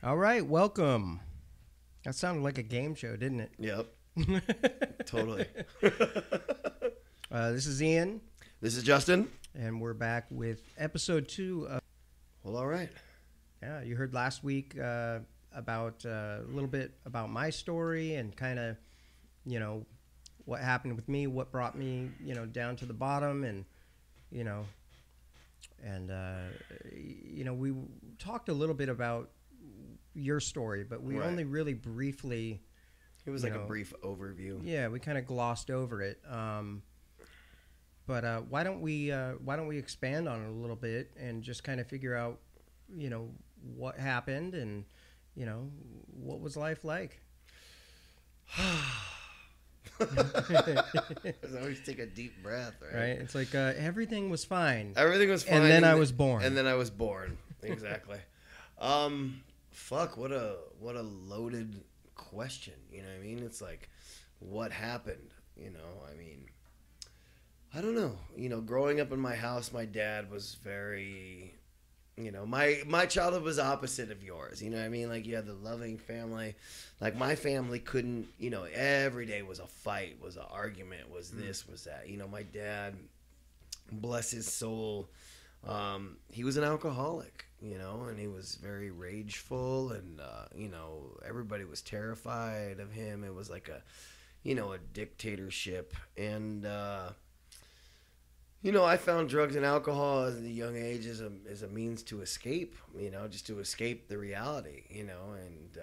All right, welcome. That sounded like a game show, didn't it? Yep. Totally. This is Ian, This is Justin. and we're back with episode 2 of... Well, all right. Yeah, you heard last week about a little bit about my story and kind of, what happened with me, what brought me, down to the bottom, and, we talked a little bit about your story, but we Right. only really briefly... It was like a brief overview. Yeah, we kind of glossed over it. But why don't we expand on it a little bit and just kind of figure out, what happened and, what was life like? Always take a deep breath, right? Right? It's like everything was fine. Everything was fine. And then I was born. And then I was born. Exactly. Fuck, what a loaded question. You know what I mean? It's like, what happened? I don't know. Growing up in my house, my dad was very, my childhood was opposite of yours. You know what I mean? Like, you had the loving family. Like, my family couldn't, every day was a fight, was an argument, was this, was that. My dad, bless his soul, he was an alcoholic, and he was very rageful, and, everybody was terrified of him. It was like a dictatorship. And, I found drugs and alcohol at a young age as a means to escape, just to escape the reality, and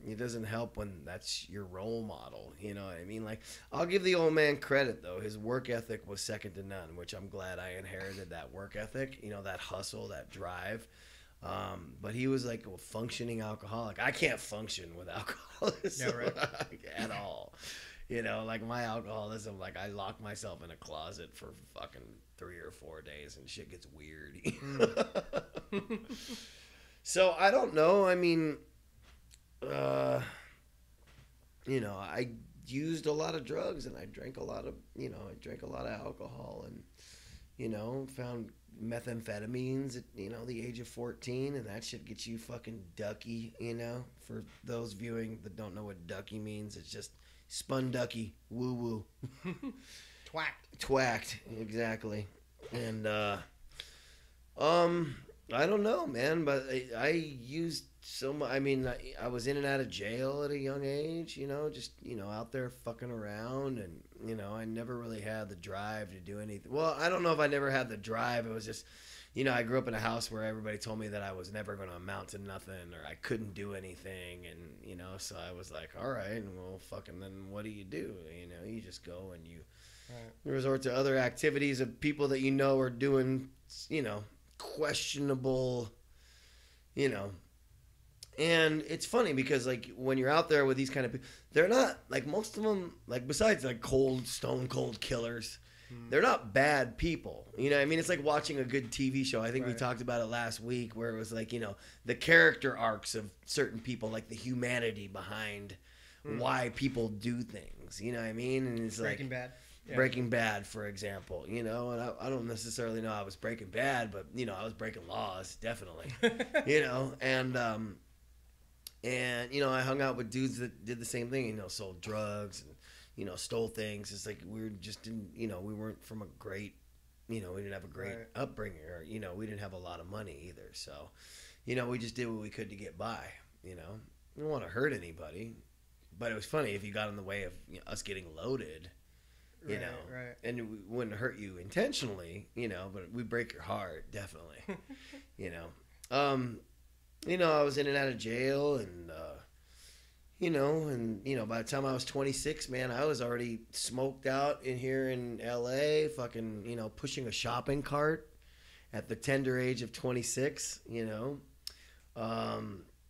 it doesn't help when that's your role model, you know what I mean? Like, I'll give the old man credit, though. His work ethic was second to none, which I'm glad I inherited that work ethic, that hustle, that drive. But he was like a functioning alcoholic. I can't function with alcoholism at all. Like my alcoholism, like I lock myself in a closet for fucking 3 or 4 days and shit gets weird. So I don't know. I mean, I used a lot of drugs and I drank a lot of, alcohol and, found methamphetamines at, the age of 14, and that shit gets you fucking ducky, for those viewing that don't know what ducky means. It's just spun ducky, woo woo. Twacked, exactly. And I don't know, man, but I used so much. I mean, I was in and out of jail at a young age, just out there fucking around, and I never really had the drive to do anything. Well, I don't know if I never had the drive. It was just, I grew up in a house where everybody told me that I was never going to amount to nothing, or I couldn't do anything, and so I was like, all right, well, fucking, then what do? You just go and you resort to other activities of people that are doing, questionable, and it's funny because, like, when you're out there with these kind of people, they're not, like, most of them, like, besides, like, stone cold killers, they're not bad people. I mean? It's like watching a good TV show. I think we talked about it last week, where it was like, the character arcs of certain people, like the humanity behind why people do things. You know what I mean? And it's Breaking like Bad. Yeah. Breaking Bad, for example, and I don't necessarily know I was breaking bad, but, I was breaking laws, definitely, and I hung out with dudes that did the same thing, sold drugs and, stole things. It's like we just didn't, we weren't from a great, we didn't have a great upbringing, or, we didn't have a lot of money either. So, we just did what we could to get by, we didn't want to hurt anybody, but it was funny if you got in the way of us getting loaded, and it wouldn't hurt you intentionally, but we break your heart, definitely, I was in and out of jail, and, by the time I was 26, man, I was already smoked out in here in LA, fucking, pushing a shopping cart at the tender age of 26,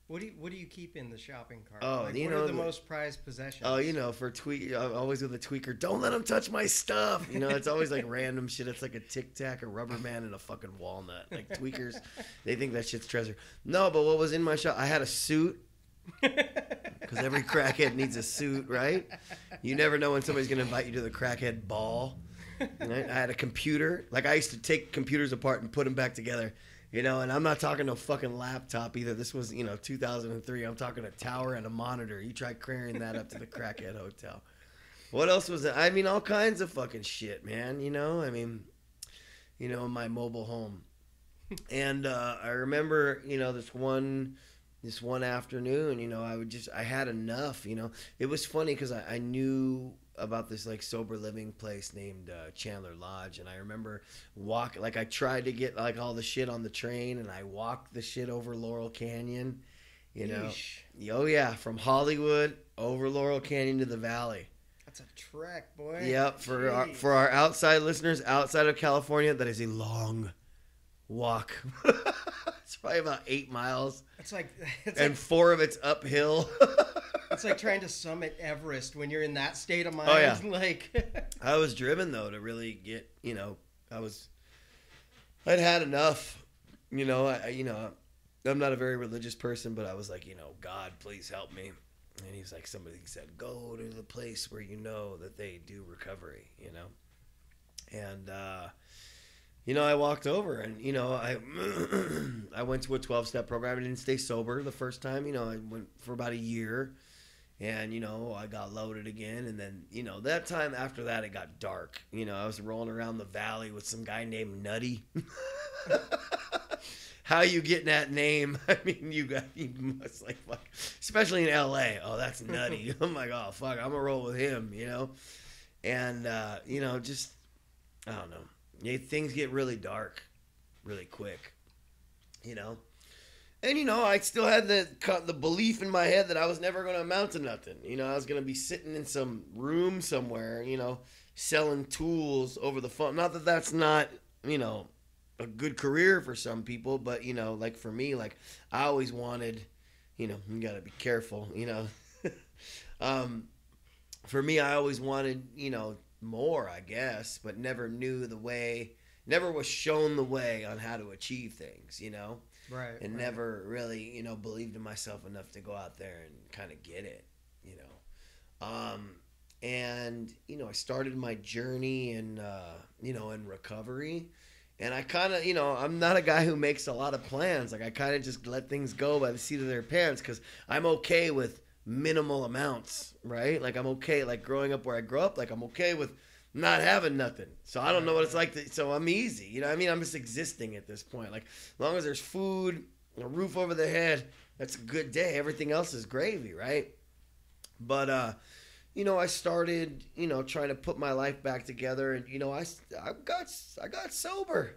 What do you keep in the shopping cart? Oh, what are the most prized possessions? Oh, for always with a tweaker, don't let them touch my stuff. It's always like random shit. It's like a Tic Tac, a rubber man, and a fucking walnut. Like, tweakers, they think that shit's treasure. No, but what was in my shop? I had a suit. Because every crackhead needs a suit, right? You never know when somebody's going to invite you to the crackhead ball. Right? I had a computer. Like, I used to take computers apart and put them back together You know, and I'm not talking no fucking laptop either. This was, 2003. I'm talking a tower and a monitor. You try carrying that up to the crackhead hotel. What else was it? I mean, all kinds of fucking shit, man. In my mobile home. And I remember, this one afternoon, I had enough, It was funny because I knew about this like sober living place named Chandler Lodge, and I remember I tried to get like all the shit on the train, and I walked the shit over Laurel Canyon, Yeesh. Oh yeah, from Hollywood over Laurel Canyon to the Valley. That's a trek, boy. Yep, for our outside listeners outside of California, that is a long walk. It's probably about 8 miles. And 4 of it's uphill. It's like trying to summit Everest when you're in that state of mind. Oh, yeah. Like, I was driven though to really get, I'd had enough. I'm not a very religious person, but I was like, God, please help me. And he was like, somebody said, go to the place where you know that they do recovery, And, I walked over and, I went to a 12-step program. I didn't stay sober the first time. I went for about a year and, I got loaded again. And then, that time after that, it got dark. I was rolling around the valley with some guy named Nutty. How you getting that name? I mean, you must like, fuck, especially in L.A. Oh, that's Nutty. I'm like, oh, fuck, I'm going to roll with him, And, just, I don't know. Yeah, things get really dark really quick, And, I still had the belief in my head that I was never going to amount to nothing. I was going to be sitting in some room somewhere, selling tools over the phone. Not that that's not, a good career for some people, but like for me, like I always wanted, you gotta be careful, for me, I always wanted, more, I guess, but never was shown the way on how to achieve things, right. And never really, believed in myself enough to go out there and kind of get it, and, I started my journey in recovery. And I kind of, I'm not a guy who makes a lot of plans. Like, I kind of just let things go by the seat of their pants because I'm okay with minimal amounts, right? Like, I'm okay, like, growing up where I grew up, like, I'm okay with not having nothing. So I don't know what it's like so I'm easy. I'm just existing at this point. Like, as long as there's food, a roof over the head, that's a good day. Everything else is gravy, right? But, I started, trying to put my life back together, and I got sober,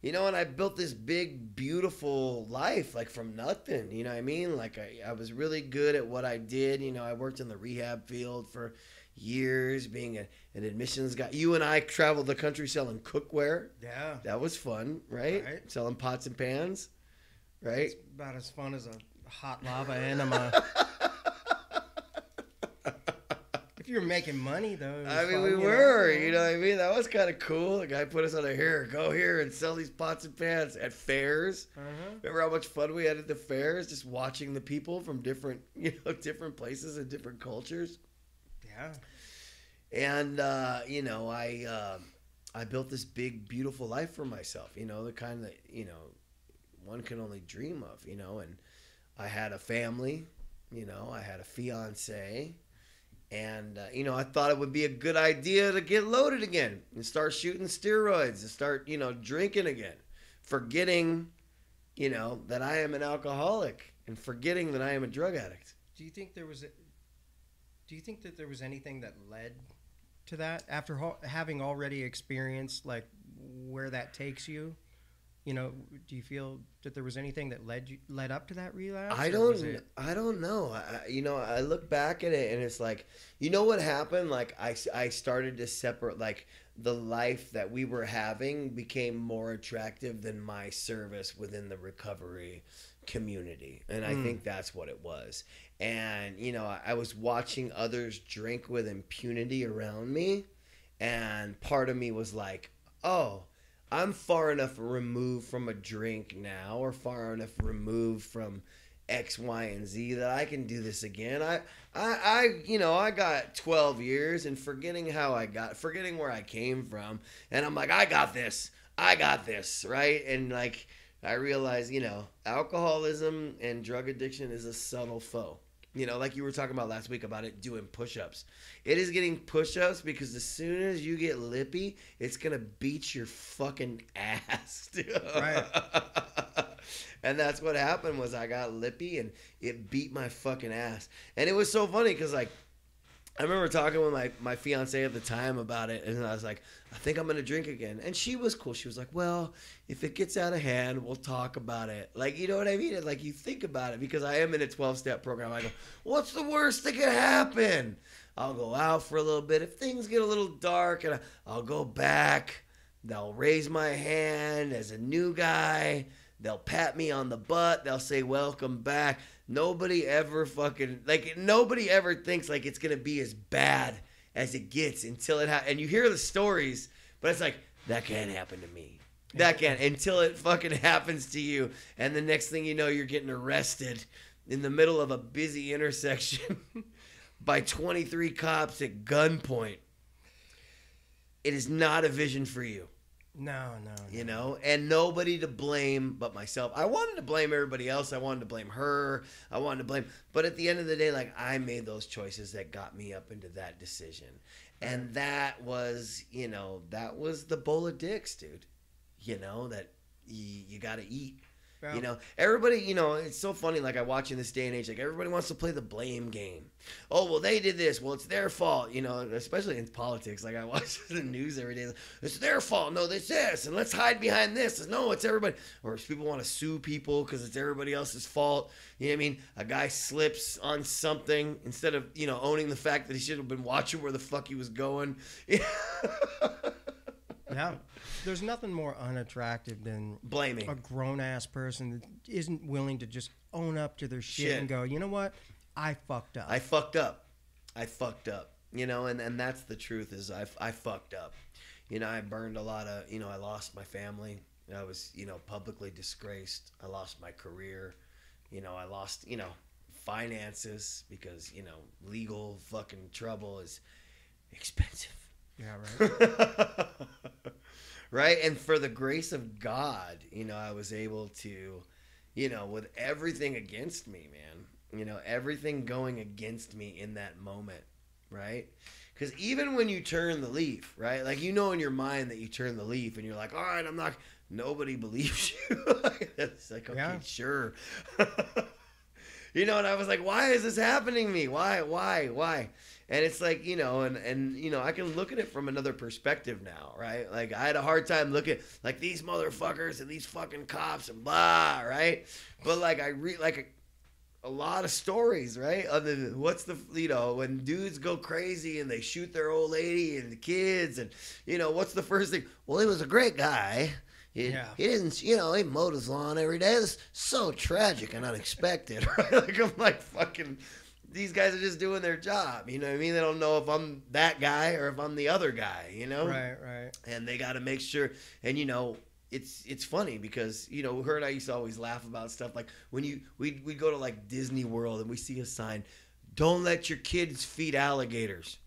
and I built this big, beautiful life like from nothing. You know what I mean? Like I was really good at what I did. I worked in the rehab field for years, being an admissions guy. You and I traveled the country selling cookware. Yeah, that was fun, right? Selling pots and pans, right? It's about as fun as a hot lava enema. You're making money though. I mean, we were, you know what I mean? That was kind of cool. The guy put us on go here and sell these pots and pans at fairs. Remember how much fun we had at the fairs, just watching the people from different, different places and different cultures. Yeah. And, I built this big, beautiful life for myself, the kind that, one can only dream of, and I had a family, I had a fiance. And, I thought it would be a good idea to get loaded again and start shooting steroids and start, drinking again, forgetting, that I am an alcoholic and forgetting that I am a drug addict. Do you think that there was anything that led to that after having already experienced like where that takes you? Do you feel that there was anything that led up to that relapse? I don't know. I look back at it and it's like, what happened? Like I started to separate, like the life that we were having became more attractive than my service within the recovery community. And I think that's what it was. And, I was watching others drink with impunity around me. And part of me was like, oh, I'm far enough removed from a drink now, or far enough removed from X, Y, and Z that I can do this again. I got 12 years and forgetting where I came from. And I'm like, I got this, right? And like I realized, alcoholism and drug addiction is a subtle foe. Like you were talking about last week about it doing push-ups. It is getting push-ups because as soon as you get lippy, it's going to beat your fucking ass. Right. And that's what happened was I got lippy and it beat my fucking ass. And it was so funny because, like, I remember talking with my fiance at the time about it, and I was like, I think I'm going to drink again. And she was cool. She was like, well, if it gets out of hand, we'll talk about it. Like, you know what I mean? And like, you think about it, because I am in a 12-step program. I go, what's the worst that can happen? I'll go out for a little bit. If things get a little dark, and I'll go back. They'll raise my hand as a new guy. They'll pat me on the butt. They'll say, welcome back. Nobody ever nobody ever thinks like it's going to be as bad as it gets until it and you hear the stories, but it's like, that can't happen to me. That can't, until it fucking happens to you. And the next thing you know, you're getting arrested in the middle of a busy intersection by 23 cops at gunpoint. It is not a vision for you. No. And nobody to blame but myself. I wanted to blame everybody else. I wanted to blame her. But at the end of the day, like, I made those choices that got me up into that decision. And that was, that was the bowl of dicks, dude. That you got to eat. Yeah. Everybody, it's so funny. Like, I watch in this day and age, like, everybody wants to play the blame game. Oh, well, they did this. Well, it's their fault. Especially in politics. Like, I watch the news every day. It's their fault. No, it's this. And let's hide behind this. No, it's everybody. Or people want to sue people because it's everybody else's fault. You know what I mean? A guy slips on something instead of, owning the fact that he should have been watching where the fuck he was going. Yeah. There's nothing more unattractive than blaming a grown-ass person that isn't willing to just own up to their shit and go, you know what? I fucked up. I fucked up. And that's the truth is I fucked up. I burned a lot of, I lost my family. I was, publicly disgraced. I lost my career. I lost, finances because, legal fucking trouble is expensive. Yeah, right. Right. And for the grace of God, I was able to, with everything against me, man, everything going against me in that moment. Right. Because even when you turn the leaf, right, like, in your mind that you turn the leaf and you're like, all right, nobody believes you. It's like, okay, yeah. Sure. And I was like, why is this happening to me? Why? And it's like, and I can look at it from another perspective now, right? Like, I had a hard time looking like these motherfuckers and these fucking cops and blah, right? But like, I read like a lot of stories, right? When dudes go crazy and they shoot their old lady and the kids and, what's the first thing? Well, he was a great guy. He didn't, he mowed his lawn every day. It's so tragic and unexpected, right? Like, I'm like, fucking, these guys are just doing their job. You know what I mean? They don't know if I'm that guy or if I'm the other guy, Right. And they got to make sure. And, it's funny because, her and I used to always laugh about stuff. Like, when we'd go to, like, Disney World and we see a sign, don't let your kids feed alligators.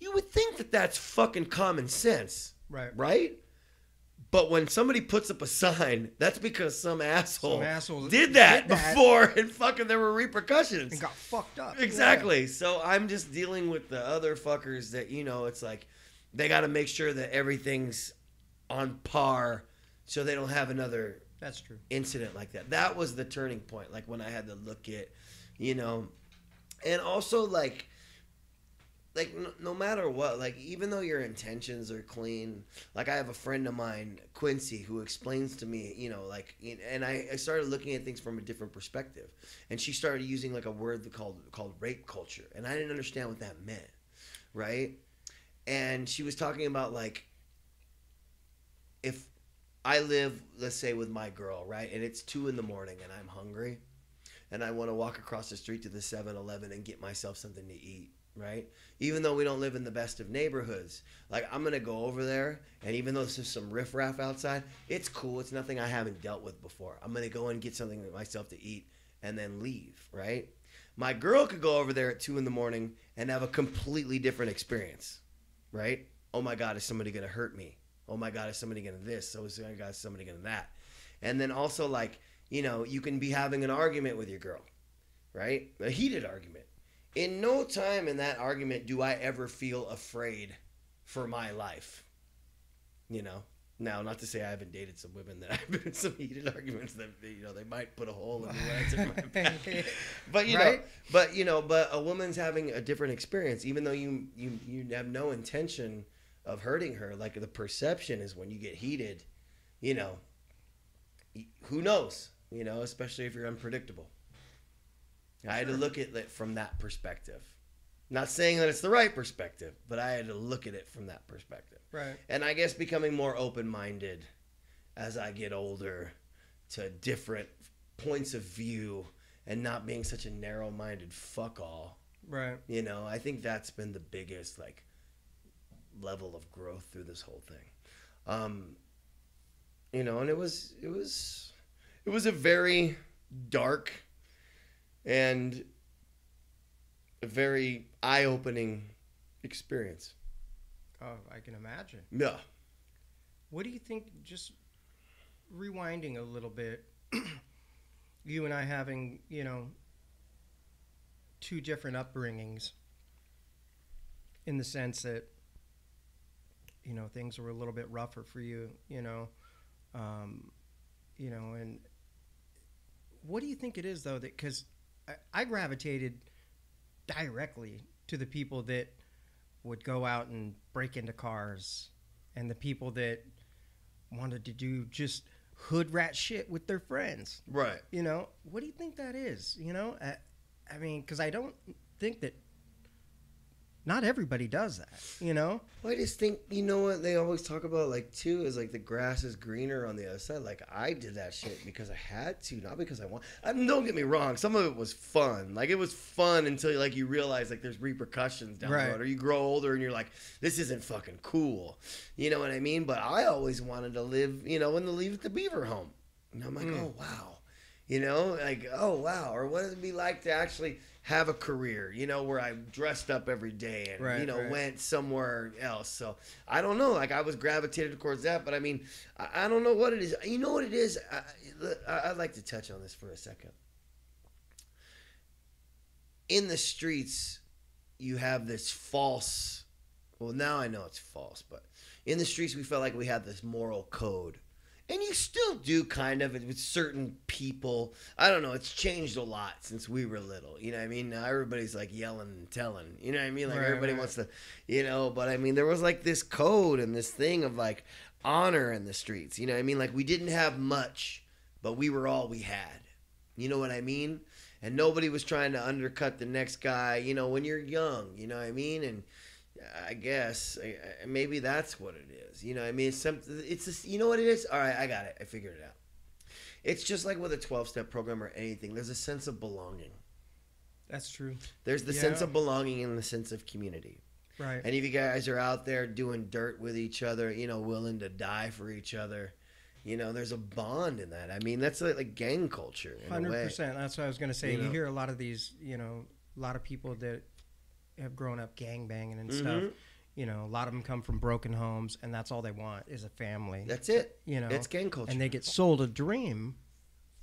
You would think that that's fucking common sense. Right? But when somebody puts up a sign, that's because some asshole did that before, and fucking there were repercussions. And got fucked up. Exactly. Yeah. So I'm just dealing with the other fuckers that, it's like they got to make sure that everything's on par so they don't have another incident like that. That was the turning point, like when I had to look at, and also like no matter what, like, even though your intentions are clean, like, I have a friend of mine, Quincy, who explains to me, and I started looking at things from a different perspective, and she started using like a word called rape culture, and I didn't understand what that meant, right? And she was talking about, like, if I live, let's say, with my girl, right, and it's 2 a.m. and I'm hungry, and I want to walk across the street to the 7-Eleven and get myself something to eat. Right? Even though we don't live in the best of neighborhoods, like, I'm going to go over there, and even though there's some riffraff outside, it's cool. It's nothing I haven't dealt with before. I'm going to go and get something myself to eat and then leave, right? My girl could go over there at 2 a.m. and have a completely different experience, right? Oh my God, is somebody going to hurt me? Oh my God, is somebody gonna this? Oh my God, is somebody gonna that? And then also like, you know, you can be having an argument with your girl, right? A heated argument. In no time in that argument do I ever feel afraid for my life. You know? Now, not to say I haven't dated some women that I've been in some heated arguments that, you know, they might put a hole in the legs in my back. But you know, but a woman's having a different experience, even though you have no intention of hurting her. Like the perception is when you get heated, you know, who knows? You know, especially if you're unpredictable. I had to look at it from that perspective. Not saying that it's the right perspective, but I had to look at it from that perspective. Right. And I guess becoming more open-minded as I get older to different points of view and not being such a narrow-minded fuck all. Right. You know, I think that's been the biggest like level of growth through this whole thing. You know, and it was a very dark and a very eye-opening experience. Oh, I can imagine. Yeah. What do you think, just rewinding a little bit, you and I having, you know, two different upbringings in the sense that, you know, things were a little bit rougher for you, you know, and what do you think it is, though, that, because I gravitated directly to the people that would go out and break into cars and the people that wanted to do just hood rat shit with their friends. Right. You know, what do you think that is? You know, I mean, because I don't think that not everybody does that, you know? Well, I just think, you know what they always talk about, like, too, is, like, the grass is greener on the other side. Like, I did that shit because I had to, not because I want. I mean, don't get me wrong. Some of it was fun. Like, it was fun until, like, you realize, like, there's repercussions down the road. Or you grow older and you're like, this isn't fucking cool. You know what I mean? But I always wanted to live, you know, and to leave the beaver home. And I'm like, oh, wow. You know, like, oh, wow. Or what does it be like to actually have a career, you know, where I dressed up every day and, you know, went somewhere else. So I don't know, like I was gravitated towards that, but I mean, I don't know what it is. You know what it is? I'd like to touch on this for a second. In the streets, you have this false, well, now I know it's false, but in the streets, we felt like we had this moral code. And you still do kind of with certain people. I don't know. It's changed a lot since we were little. You know what I mean? Now everybody's like yelling and telling. You know what I mean? Like everybody wants to, you know. But I mean, there was like this code and this thing of like honor in the streets. You know what I mean? Like we didn't have much, but we were all we had. You know what I mean? And nobody was trying to undercut the next guy, you know, when you're young. You know what I mean? And I guess maybe that's what it is. You know, I mean, it's just, you know what it is? All right, I got it. I figured it out. It's just like with a 12-step program or anything. There's a sense of belonging. That's true. There's the sense of belonging and the sense of community. Right. And if you guys are out there doing dirt with each other, you know, willing to die for each other, you know, there's a bond in that. I mean, that's like gang culture in 100%. A way. That's what I was going to say. You hear a lot of these, you know, a lot of people that have grown up gangbanging and stuff. You know, a lot of them come from broken homes, and that's all they want is a family. That's it. You know, it's gang culture. And they get sold a dream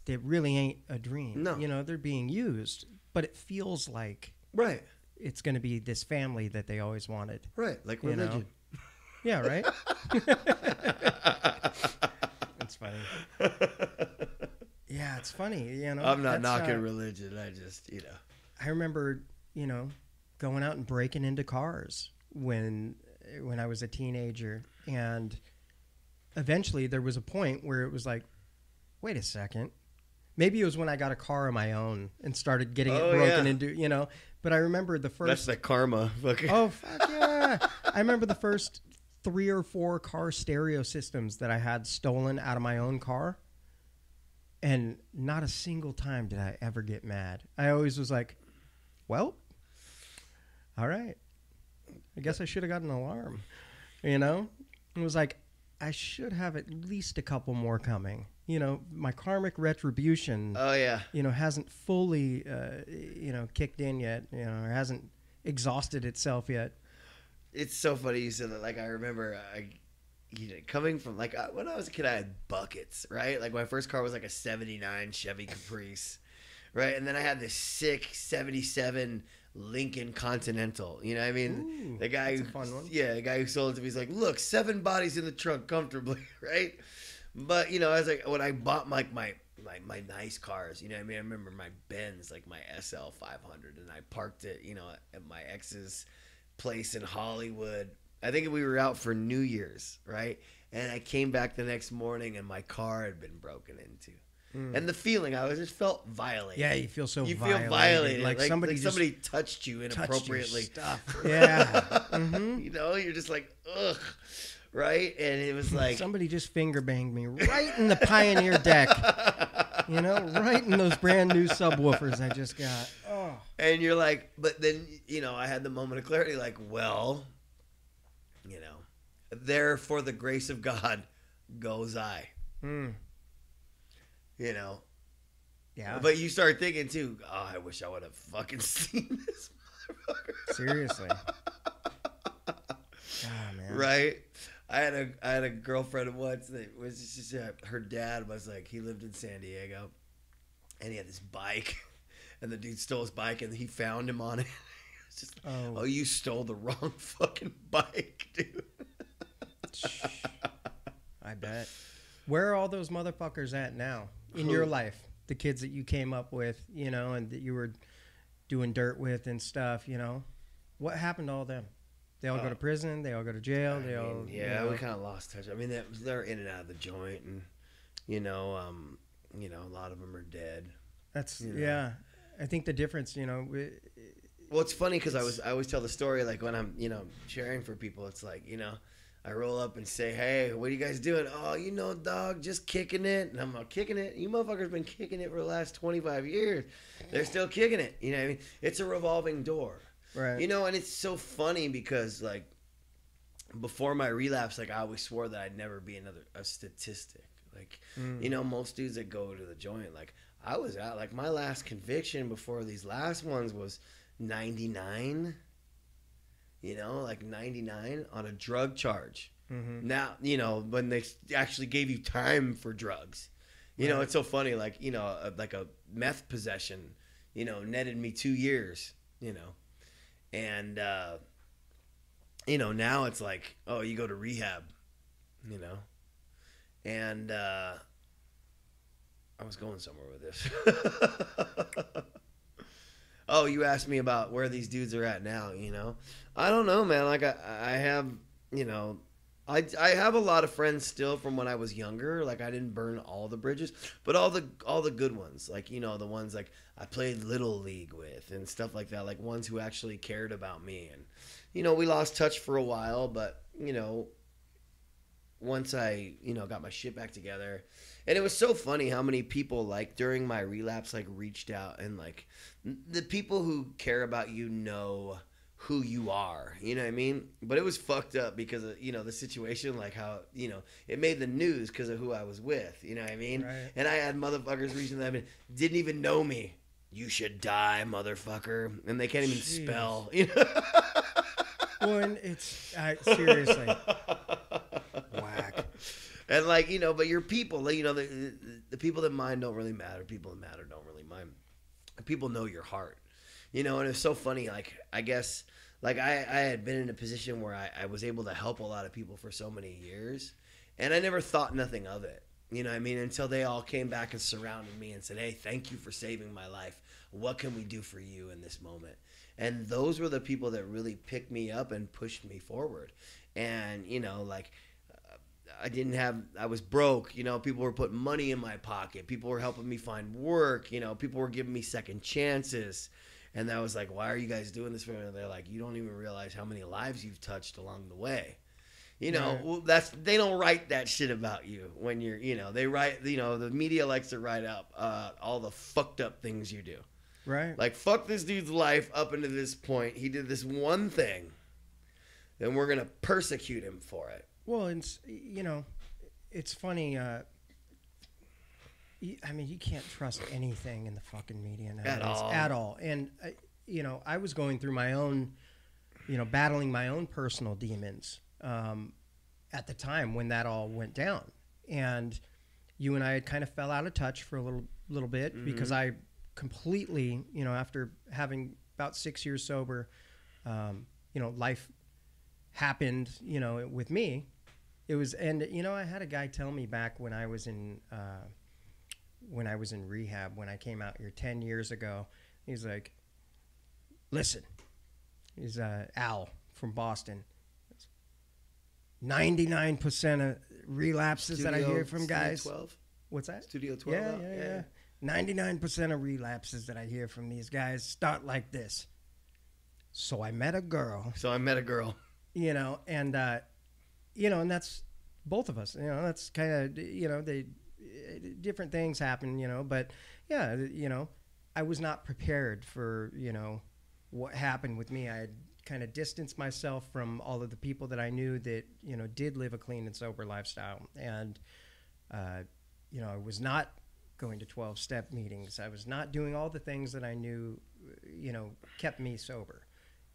that really ain't a dream. No. You know, they're being used, but it feels like it's going to be this family that they always wanted. Right, like religion. Know? Yeah, right? It's funny. Yeah, it's funny, you know. I'm not knocking religion. I just, you know. I remember, you know, going out and breaking into cars when I was a teenager, and eventually there was a point where it was like, wait a second, maybe it was when I got a car of my own and started getting it broken into, you know. But I remember the first. That's the karma. Oh fuck yeah! I remember the first 3 or 4 car stereo systems that I had stolen out of my own car, and not a single time did I ever get mad. I always was like, well, all right, I guess I should have got an alarm, you know? It was like, I should have at least a couple more coming. You know, my karmic retribution, you know, hasn't fully, you know, kicked in yet, you know, or hasn't exhausted itself yet. It's so funny you said that. Like, I remember coming from like when I was a kid, I had buckets, right? Like my first car was like a '79 Chevy Caprice, right? And then I had this sick '77 Lincoln Continental. You know what I mean? Ooh, the guy that's who, a fun one. yeah, the guy who sold it to me, he's like, look, 7 bodies in the trunk comfortably, right? But I was like, when I bought like my nice cars, you know what I mean? I remember my Benz, like my SL 500, and I parked it, at my ex's place in Hollywood. I think we were out for New Year's, right? And I came back the next morning and my car had been broken into. And the feeling, I just felt violated. Yeah, you feel so you violated. feel violated, like somebody touched you inappropriately. Stuff. Yeah. Mm-hmm. You're just like, ugh, right? And it was like somebody just finger banged me right in the Pioneer deck. Right in those brand new subwoofers I just got. Oh. And you're like, but then I had the moment of clarity, like, well, there for the grace of God goes I. Yeah. But you start thinking too, oh, I wish I would have fucking seen this motherfucker. Seriously. Oh, man. Right? I had a girlfriend once that was just her dad was like, he lived in San Diego and he had this bike and the dude stole his bike and he found him on it. It's just oh, you stole the wrong fucking bike, dude. I bet. Where are all those motherfuckers at now in your life? The kids that you came up with, and that you were doing dirt with and stuff, What happened to all them? They all go to prison. They all go to jail. We kind of lost touch. I mean, they're in and out of the joint, and a lot of them are dead. That's yeah. I think the difference, well, it's funny because I always tell the story like when I'm sharing for people. It's like I roll up and say, hey, what are you guys doing? Oh, dog, just kicking it. And I'm like, kicking it? You motherfuckers been kicking it for the last 25 years. They're still kicking it. You know what I mean? It's a revolving door. Right. And it's so funny because, like, before my relapse, like, I always swore that I'd never be a statistic. Like, most dudes that go to the joint, like, I was out. Like, my last conviction before these last ones was 99. Like 99 on a drug charge. Mm-hmm. Now, when they actually gave you time for drugs, it's so funny. Like, like a meth possession, netted me 2 years, and, now it's like, oh, you go to rehab, and, I was going somewhere with this. Oh, you asked me about where these dudes are at now, I don't know, man. Like I have, I have a lot of friends still from when I was younger. Like I didn't burn all the bridges, but all the good ones, like, the ones like I played Little League with and stuff like that, like ones who actually cared about me. And, we lost touch for a while, but, once I, got my shit back together. And it was so funny how many people, like, during my relapse, like, reached out and, like, the people who care about you know who you are, you know what I mean? But it was fucked up because of, the situation, like how, it made the news because of who I was with, you know what I mean? Right. And I had motherfuckers reaching out and didn't even know me. You should die, motherfucker. And they can't even spell, Well, and it's, seriously. Whack. And like, but your people, like, the people that mind don't really matter. People that matter don't really mind. People know your heart, and it's so funny. Like, I guess, like I had been in a position where I was able to help a lot of people for so many years, and I never thought nothing of it. You know what I mean? Until they all came back and surrounded me and said, hey, thank you for saving my life. What can we do for you in this moment? And those were the people that really picked me up and pushed me forward. And, like, I was broke, people were putting money in my pocket. People were helping me find work, people were giving me second chances. And I was like, why are you guys doing this for me? And they're like, you don't even realize how many lives you've touched along the way. Right. Well, they don't write that shit about you when you're, they write, the media likes to write up all the fucked up things you do. Right. Like, fuck this dude's life up until this point. He did this one thing. Then we're going to persecute him for it. Well, it's, it's funny. I mean, you can't trust anything in the fucking media nowadays. At all. And, I was going through my own, battling my own personal demons. at the time when that all went down. And you and I had kind of fell out of touch for a little bit because I completely, you know, after having about 6 years sober, you know, life happened, you know, with me. It was, and you know, I had a guy tell me back when I was in rehab, when I came out here 10 years ago, he's like, listen, he's Al from Boston. 99% of relapses that I hear from guys. Studio 12? What's that? Studio 12? Yeah. 99% of relapses that I hear from these guys start like this. So I met a girl. You know, and you know, and that's both of us. You know, that's kind of, you know, different things happen, you know, but yeah, you know, I was not prepared for, you know, what happened with me. I had kind of distanced myself from all of the people that I knew that, you know, did live a clean and sober lifestyle. And, you know, I was not going to 12-step meetings. I was not doing all the things that I knew, you know, kept me sober.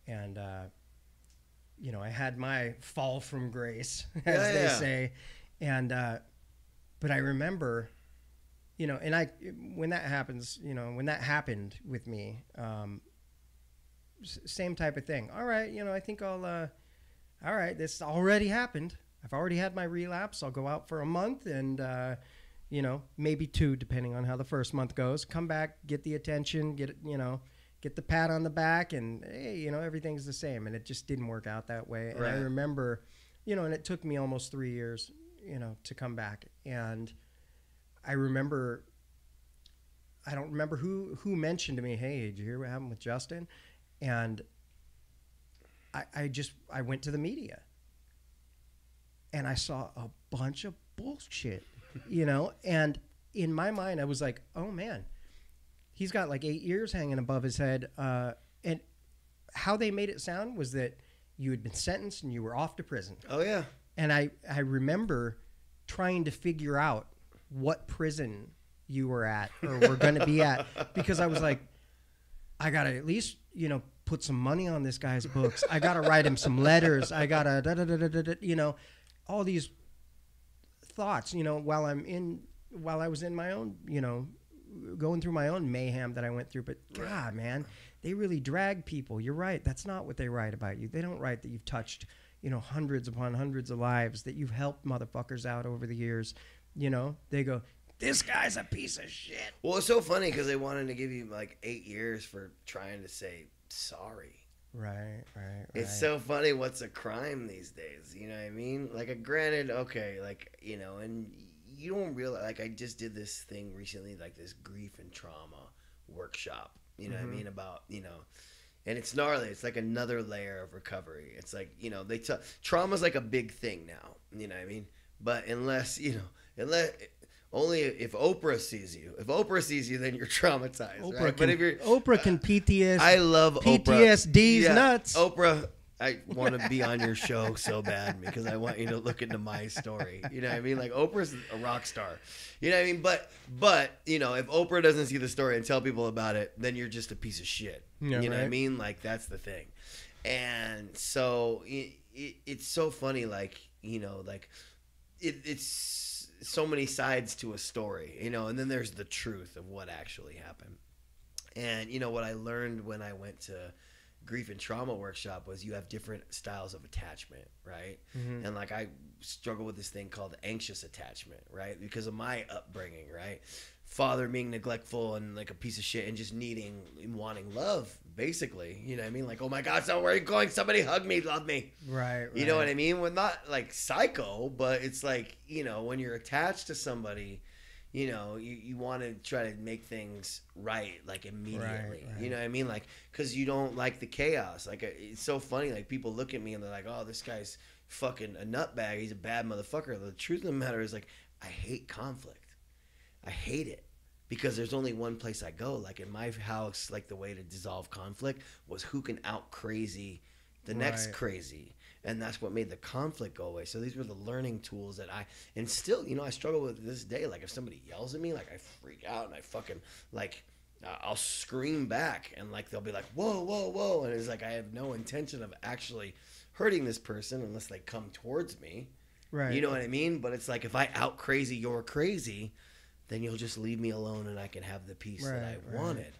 And, you know, I had my fall from grace, as they say. And, but I remember, you know, and when that happens, you know, when that happened with me, same type of thing. All right, you know, I think all right, this already happened. I've already had my relapse. I'll go out for a month and, you know, maybe 2, depending on how the first month goes. Come back, get the attention, get the pat on the back, and hey, you know, everything's the same. And it just didn't work out that way. And I remember, you know, and it took me almost 3 years, you know, to come back. And I remember, I don't remember who mentioned to me, hey, did you hear what happened with Justin? And I went to the media and I saw a bunch of bullshit, you know, and in my mind, I was like, oh man, he's got like 8 years hanging above his head. And how they made it sound was that you had been sentenced and you were off to prison. Oh yeah. And I remember trying to figure out what prison you were at or were going to be at, because I was like, I got to at least, you know, put some money on this guy's books. I got to write him some letters. I got to, you know, all these thoughts, you know, while I was in my own, you know, going through my own mayhem that I went through. But God, man, they really drag people. You're right. That's not what they write about you. They don't write that you've touched, you know, hundreds upon hundreds of lives, that you've helped motherfuckers out over the years. You know, they go, this guy's a piece of shit. Well, it's so funny because they wanted to give you like 8 years for trying to say sorry. Right. It's so funny. What's a crime these days? You know what I mean? Like, granted, okay, like, you know, and you don't realize, like, I just did this thing recently, like this grief and trauma workshop, you know what I mean? About, you know, and it's gnarly. It's like another layer of recovery. It's like, you know, trauma's like a big thing now, you know what I mean? But only if Oprah sees you. If Oprah sees you, then you're traumatized, right? But if Oprah can PTSD. I love Oprah. PTSD's nuts. Oprah, I want to be on your show so bad because I want you to look into my story. You know what I mean? Like, Oprah's a rock star. You know what I mean? But you know, if Oprah doesn't see the story and tell people about it, then you're just a piece of shit. Yeah, you know what I mean? Like, that's the thing. And so it's so funny, like, you know, like it's so many sides to a story, you know, and then there's the truth of what actually happened. And, you know, what I learned when I went to grief and trauma workshop was you have different styles of attachment, right? Mm-hmm. And like, I struggle with this thing called anxious attachment, right? Because of my upbringing, right? Father being neglectful and like a piece of shit and just wanting love, basically. You know what I mean? Like, oh my God, so where are you going? Somebody hug me, love me. Right. You know what I mean? Well, not like psycho, but it's like, you know, when you're attached to somebody, you know, you want to try to make things right, like immediately. Right. You know what I mean? Like, because you don't like the chaos. Like, it's so funny. Like, people look at me and they're like, oh, this guy's fucking a nutbag. He's a bad motherfucker. The truth of the matter is, like, I hate conflict. I hate it because there's only one place I go. Like, in my house, like, the way to dissolve conflict was who can out crazy the next crazy. And that's what made the conflict go away. So these were the learning tools that and still, you know, I struggle with this day. Like, if somebody yells at me, like, I freak out and I fucking, like, I'll scream back and, like, they'll be like, whoa, whoa, whoa. And it's like, I have no intention of actually hurting this person unless they come towards me. Right. You know what I mean? But it's like if I out crazy your crazy, then you'll just leave me alone and I can have the peace that I wanted.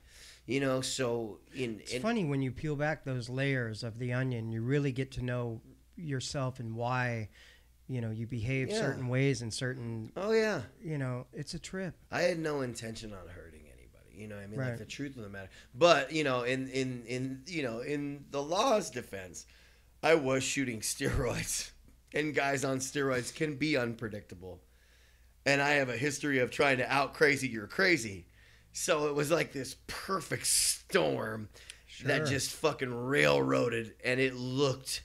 You know, so it's funny when you peel back those layers of the onion, you really get to know yourself and why, you know, you behave certain ways and certain. Oh yeah. You know, it's a trip. I had no intention on hurting anybody. You know what I mean? Right. Like the truth of the matter. But you know, in the law's defense, I was shooting steroids, and guys on steroids can be unpredictable. And I have a history of trying to out crazy your crazy. So it was like this perfect storm that just fucking railroaded, and it looked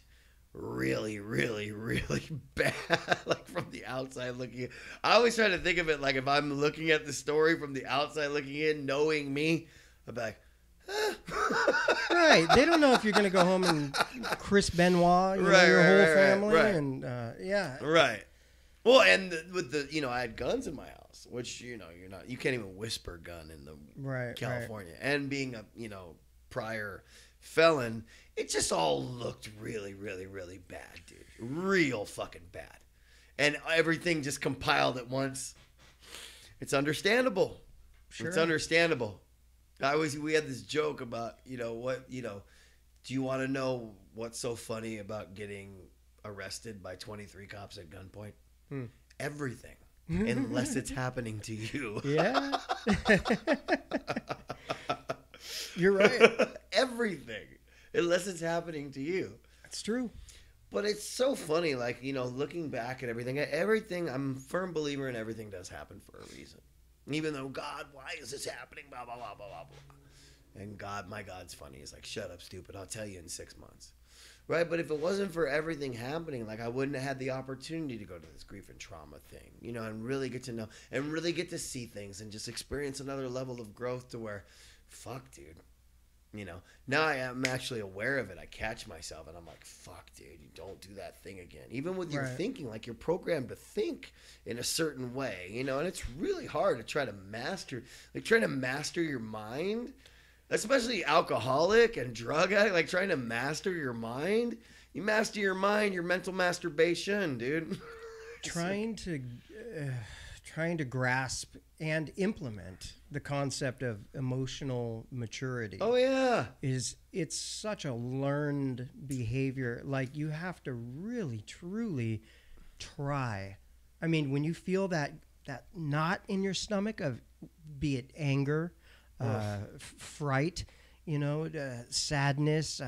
really, really, really bad. Like from the outside looking in. I always try to think of it like if I'm looking at the story from the outside looking in, knowing me, I'm like, right. They don't know if you're going to go home and Chris Benoit, your whole family. And Right. Well, and with the, you know, I had guns in my house, which, you know, you can't even whisper gun in the California. And being a, you know, prior felon, it just all looked really, really, really bad, dude. Real fucking bad. And everything just compiled at once. It's understandable. Sure. It's understandable. We had this joke about, you know, do you want to know what's so funny about getting arrested by 23 cops at gunpoint? Everything, unless it's happening to you. Yeah. You're right. Everything, unless it's happening to you. That's true. But it's so funny, like, you know, looking back at everything, I'm a firm believer in everything does happen for a reason. Even though, God, why is this happening? Blah, blah, blah, blah, blah, blah. And my God's funny. He's like, shut up, stupid. I'll tell you in 6 months. Right? But if it wasn't for everything happening, like I wouldn't have had the opportunity to go to this grief and trauma thing, you know, and really get to know and really get to see things and just experience another level of growth to where, fuck, dude. You know, now I am actually aware of it. I catch myself and I'm like, fuck, dude, you don't do that thing again. Even with your thinking, like you're programmed to think in a certain way, you know, and it's really hard to try to master, like trying to master your mind, especially alcoholic and drug addict, like trying to master your mind. You master your mind, your mental masturbation, dude. Trying to grasp and implement the concept of emotional maturity. Oh yeah. It's such a learned behavior. Like you have to really truly try. I mean, when you feel that knot in your stomach of be it anger, fright, you know, sadness,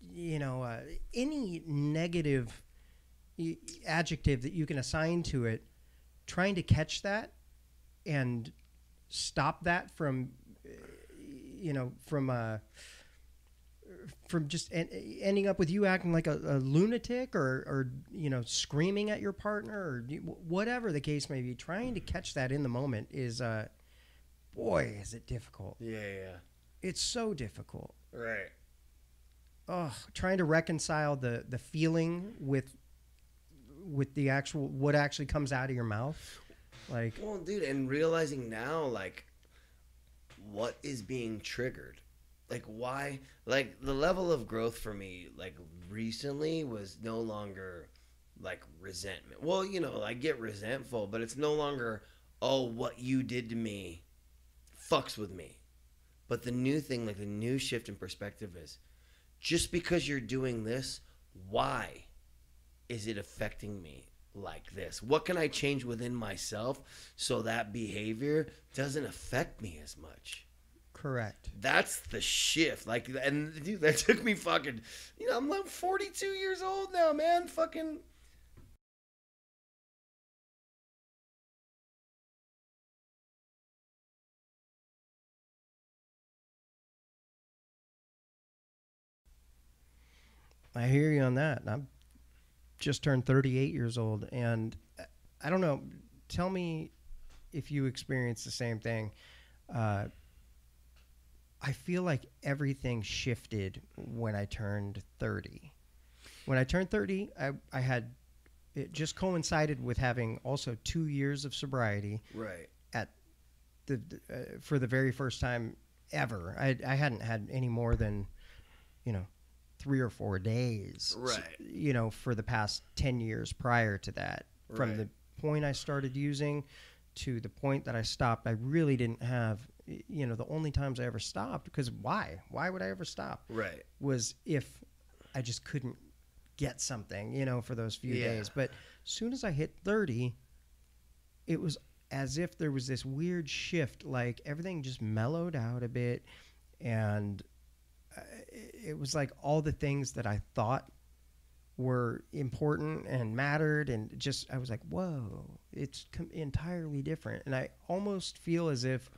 you know, any negative adjective that you can assign to it, trying to catch that and stop that from, you know, from just ending up with you acting like a lunatic or, you know, screaming at your partner or whatever the case may be, trying to catch that in the moment is, boy, is it difficult. Yeah. It's so difficult. Right. Oh, trying to reconcile the feeling with the actual, what actually comes out of your mouth. Like, well, dude, and realizing now, like, what is being triggered? Like, why? Like, the level of growth for me, like, recently was no longer, like, resentment. Well, you know, I get resentful, but it's no longer, oh, what you did to me fucks with me. But the new thing, like, the new shift in perspective is, just because you're doing this, why is it affecting me like this? What can I change within myself so that behavior doesn't affect me as much? correct. That's the shift. Like, and dude, that took me fucking, you know, I'm like 42 years old now, man. Fucking. I hear you on that. I'm just turned 38 years old, and I don't know. Tell me if you experience the same thing. I feel like everything shifted when I turned 30. When I turned 30, I had, it just coincided with having also 2 years of sobriety. Right. At the for the very first time ever. I hadn't had any more than, 3 or 4 days. Right. For the past 10 years prior to that. From Right. the point I started using to the point that I stopped, I really didn't have, the only times I ever stopped, because why would I ever stop, Right. was if I just couldn't get something, for those few Yeah. days. But as soon as I hit 30, it was as if there was this weird shift, like everything just mellowed out a bit, and it was like all the things that I thought were important and mattered, and just I was like, whoa, it's entirely different. And I almost feel as if,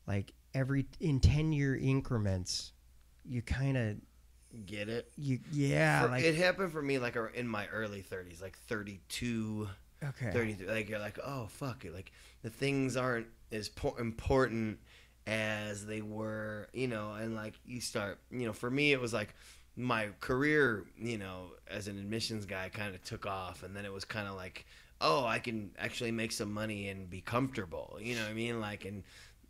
like, in 10-year increments, you kind of Get it? like, it happened for me like in my early 30s, like 32, okay, 33. Like you're like, oh fuck it, like the things aren't as important as they were, and like you start, for me it was like my career, as an admissions guy kind of took off, and then it was kind of like, oh, I can actually make some money and be comfortable, you know what I mean? Like, and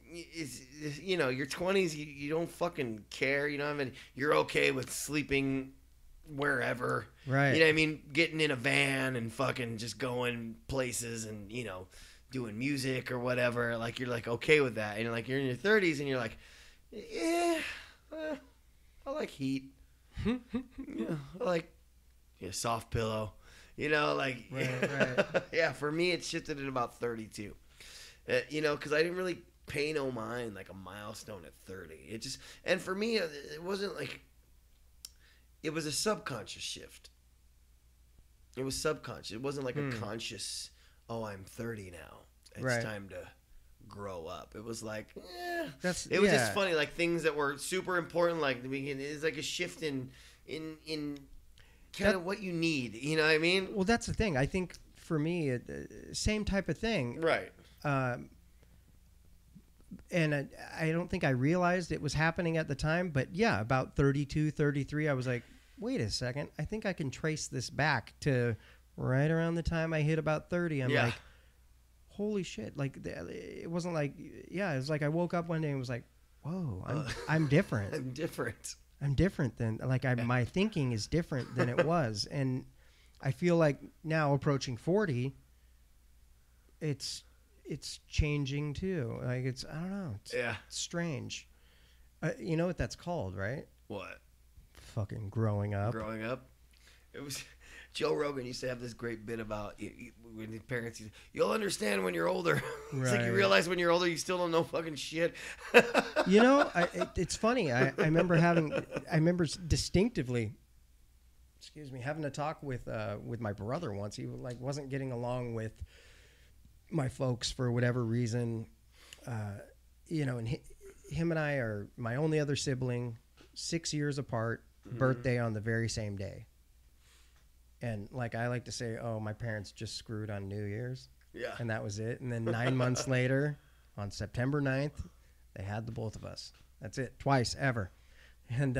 it's, your 20s, you don't fucking care, you're okay with sleeping wherever, right, you know what I mean? Getting in a van and fucking just going places and, doing music or whatever. Like, you're like okay with that. And like, you're in your 30s and you're like, yeah, I like heat. Yeah, I like soft pillow. Like, right. yeah, for me, it shifted at about 32. Because I didn't really pay no mind like a milestone at 30. It just, and for me, it wasn't like, it was a subconscious shift. It was subconscious. It wasn't like a conscious, oh, I'm 30 now. It's time to grow up. It was like, it was just funny, like things that were super important, like the beginning. It's like a shift in kind of what you need. You know what I mean? Well, that's the thing. I think for me, same type of thing. Right. And I don't think I realized it was happening at the time, but yeah, about 32, 33, I was like, wait a second. I think I can trace this back to right around the time I hit about 30. I'm like, holy shit. Like, it wasn't like, it was like I woke up one day and was like, whoa, I'm different. I'm different than, like, my thinking is different than it was. And I feel like now approaching 40, it's changing too. Like, I don't know. It's strange. You know what that's called, right? What? Fucking growing up. Growing up? It was... Joe Rogan used to have this great bit about when his parents, you'll understand when you're older. It's like you realize when you're older, you still don't know fucking shit. It's funny. I remember distinctively, having a talk with my brother once. He wasn't getting along with my folks for whatever reason, and him and I are my only other sibling, 6 years apart, birthday on the very same day. And like I like to say, oh, my parents just screwed on New Year's. Yeah. And that was it. And then 9 months later, on September 9th, they had the both of us. That's it. Twice, ever. And,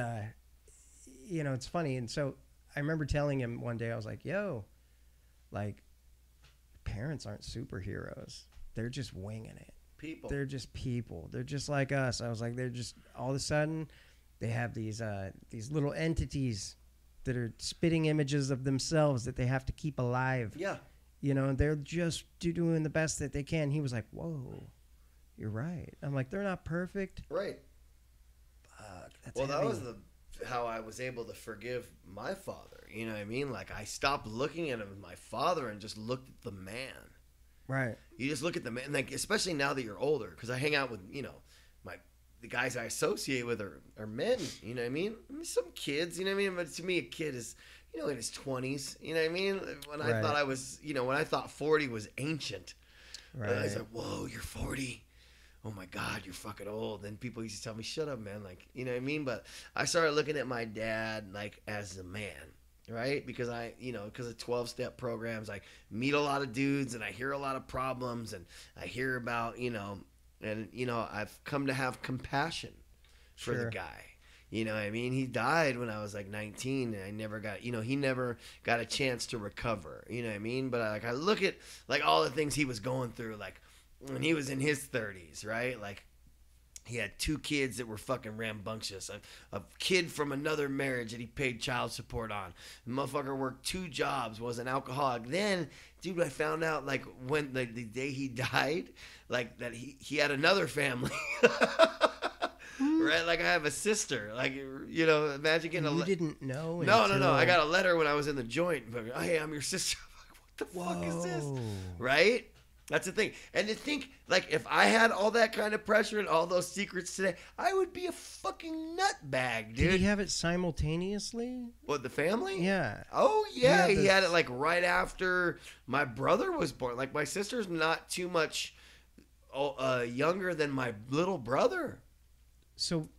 it's funny. And so I remember telling him one day, I was like, yo, like, parents aren't superheroes. They're just winging it. People. They're just people. They're just like us. I was like, they're just, all of a sudden, they have these little entities that are spitting images of themselves that they have to keep alive. Yeah. And they're just doing the best that they can. He was like, whoa, you're right. I'm like, they're not perfect. Right. Fuck, that's heavy. That was how I was able to forgive my father. You know what I mean? Like, I stopped looking at him as my father and just looked at the man. Right. You just look at the man, like, especially now that you're older, because I hang out with, the guys I associate with are men, you know what I mean? Some kids, you know what I mean? But to me, a kid is, in his 20s, you know what I mean? When I thought I was, when I thought 40 was ancient, I was like, whoa, you're 40? Oh my God, you're fucking old. And people used to tell me, shut up, man. Like, you know what I mean? But I started looking at my dad, like, as a man, right? Because because of 12-step programs, I meet a lot of dudes and I hear a lot of problems and I hear about, and, I've come to have compassion for the guy. You know what I mean? He died when I was like 19 and I never got, he never got a chance to recover. You know what I mean? But I look at like all the things he was going through, like when he was in his 30s, right? Like He had 2 kids that were fucking rambunctious. A kid from another marriage that he paid child support on. The motherfucker worked 2 jobs, was an alcoholic. Then, dude, I found out, like, when the day he died, like, that he had another family. Right? Like, I have a sister. Like, you know, imagine getting You didn't know? No. I got a letter when I was in the joint. Hey, I'm your sister. I'm like, what the fuck is this? Right? That's the thing. And to think, like, if I had all that kind of pressure and all those secrets today, I would be a fucking nutbag, dude. Did he have it simultaneously? What, the family? Yeah. Oh, yeah. He had it, like, right after my brother was born. Like, my sister's not too much younger than my little brother. So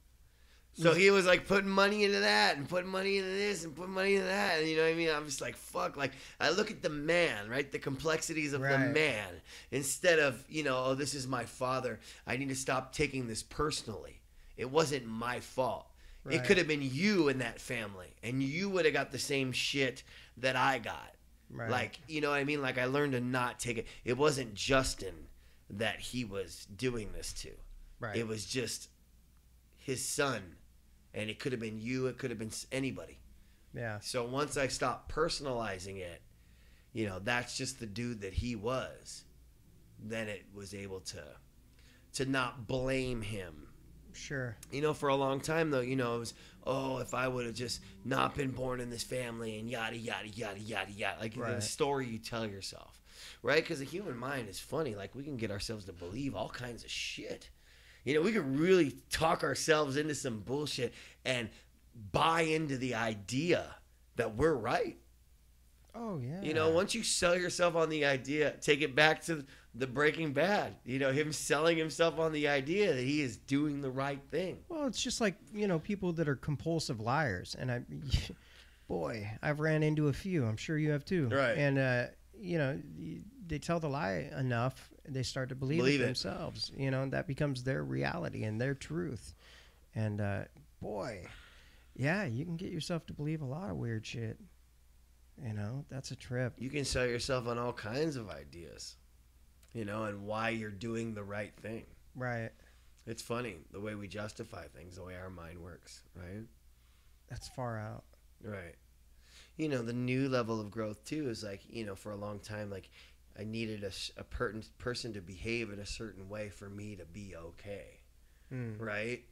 he was like putting money into that and putting money into this and putting money into that. And you know what I mean? I'm just like, fuck. Like, I look at the man, right? The complexities of the man instead of, you know, oh, this is my father. I need to stop taking this personally. It wasn't my fault. Right. It could have been you in that family and you would have got the same shit that I got. Right. Like, you know what I mean? Like, I learned to not take it. It wasn't Justin that he was doing this to. Right. It was just his son. And it could have been you. It could have been anybody. Yeah. So once I stopped personalizing it, you know, that's just the dude that he was. Then it was able to not blame him. Sure. You know, for a long time, though, you know, it was, oh, if I would have just not been born in this family and yada, yada, yada, yada, yada. Like the story you tell yourself. Right? Because the human mind is funny. Like, we can get ourselves to believe all kinds of shit. You know, we could really talk ourselves into some bullshit and buy into the idea that we're right. Oh, yeah. You know, once you sell yourself on the idea, take it back to the Breaking Bad. You know, him selling himself on the idea that he is doing the right thing. Well, it's just like, you know, people that are compulsive liars. And boy, I've ran into a few. I'm sure you have too. Right. And, you know, they tell the lie enough, they start to believe it themselves. You know, and that becomes their reality and their truth. And boy, yeah, you can get yourself to believe a lot of weird shit. You know, that's a trip. You can sell yourself on all kinds of ideas, you know, and why you're doing the right thing. Right. It's funny the way we justify things, the way our mind works, right? That's far out. Right. You know, the new level of growth too is like, you know, for a long time, like I needed a person to behave in a certain way for me to be okay. Right.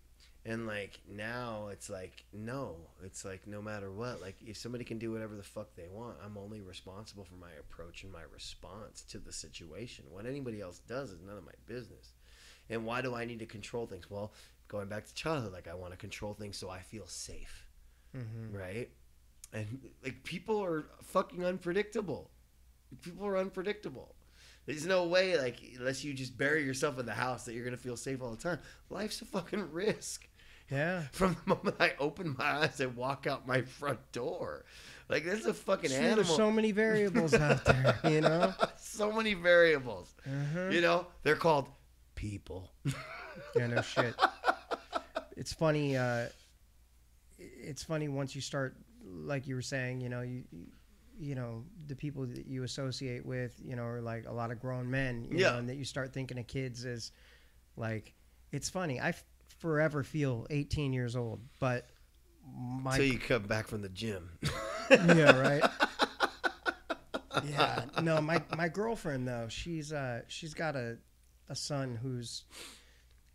And like now it's like, no, it's like no matter what, like if somebody can do whatever the fuck they want, I'm only responsible for my approach and my response to the situation. What anybody else does is none of my business. And why do I need to control things? Well, going back to childhood, like I want to control things so I feel safe. Right. And like people are fucking unpredictable. People are unpredictable. There's no way, like, unless you just bury yourself in the house, that you're going to feel safe all the time. Life's a fucking risk. Yeah. From the moment I open my eyes and walk out my front door. Like, there's a fucking animal. There's so many variables out there, you know? So many variables. You know? They're called people. Yeah, no shit. It's funny. It's funny once you start, like you were saying, you know, you know, the people that you associate with, you know, are like a lot of grown men, you know, and that you start thinking of kids as like, it's funny. I forever feel 18 years old, but so you come back from the gym. Yeah, right. Yeah. No, my girlfriend though, she's got a son who's,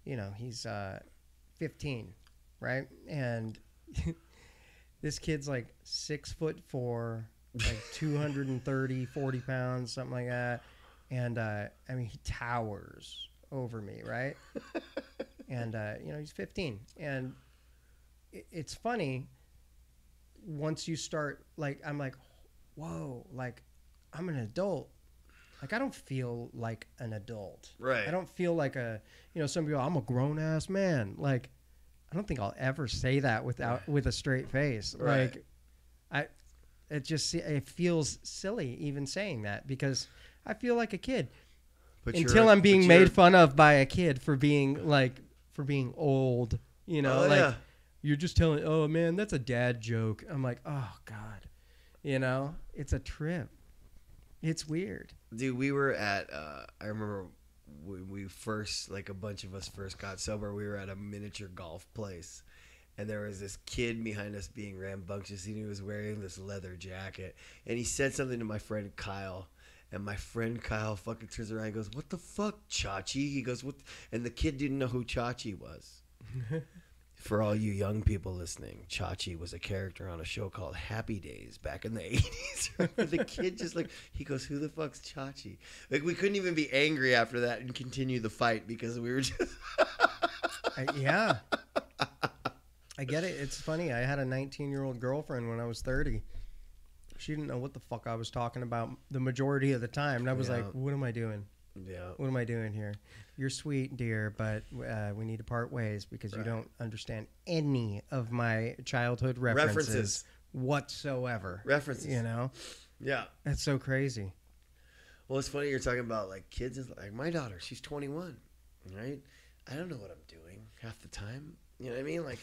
you know, he's 15, right? And this kid's like 6'4", like 230, 40 pounds, something like that. And, I mean, he towers over me, right? And, you know, he's 15. And it's funny, once you start, like, I'm like, whoa, like, I'm an adult. Like, I don't feel like an adult. Right. I don't feel like you know, some people, I'm a grown-ass man. Like, I don't think I'll ever say that with a straight face. Right. Like, it feels silly even saying that because I feel like a kid until I'm being made fun of by a kid for being old, you know, you're just telling, oh man, that's a dad joke. I'm like, oh God, you know, it's a trip. It's weird. Dude, we were at, I remember we first, like a bunch of us first got sober, we were at a miniature golf place. And there was this kid behind us being rambunctious, and he was wearing this leather jacket. And he said something to my friend Kyle. And my friend Kyle fucking turns around and goes, "What the fuck, Chachi?" He goes, "What?" And the kid didn't know who Chachi was. For all you young people listening, Chachi was a character on a show called Happy Days back in the 80s. The kid just like, he goes, "Who the fuck's Chachi?" Like, we couldn't even be angry after that and continue the fight because we were just... Yeah. I get it. It's funny. I had a 19-year-old girlfriend when I was 30. She didn't know what the fuck I was talking about the majority of the time. And I was like, what am I doing? Yeah. What am I doing here? You're sweet, dear, but we need to part ways because you don't understand any of my childhood references whatsoever. References. You know? Yeah. That's so crazy. Well, it's funny you're talking about, like, kids. Like, my daughter, she's 21, right? I don't know what I'm doing half the time. You know what I mean? Like,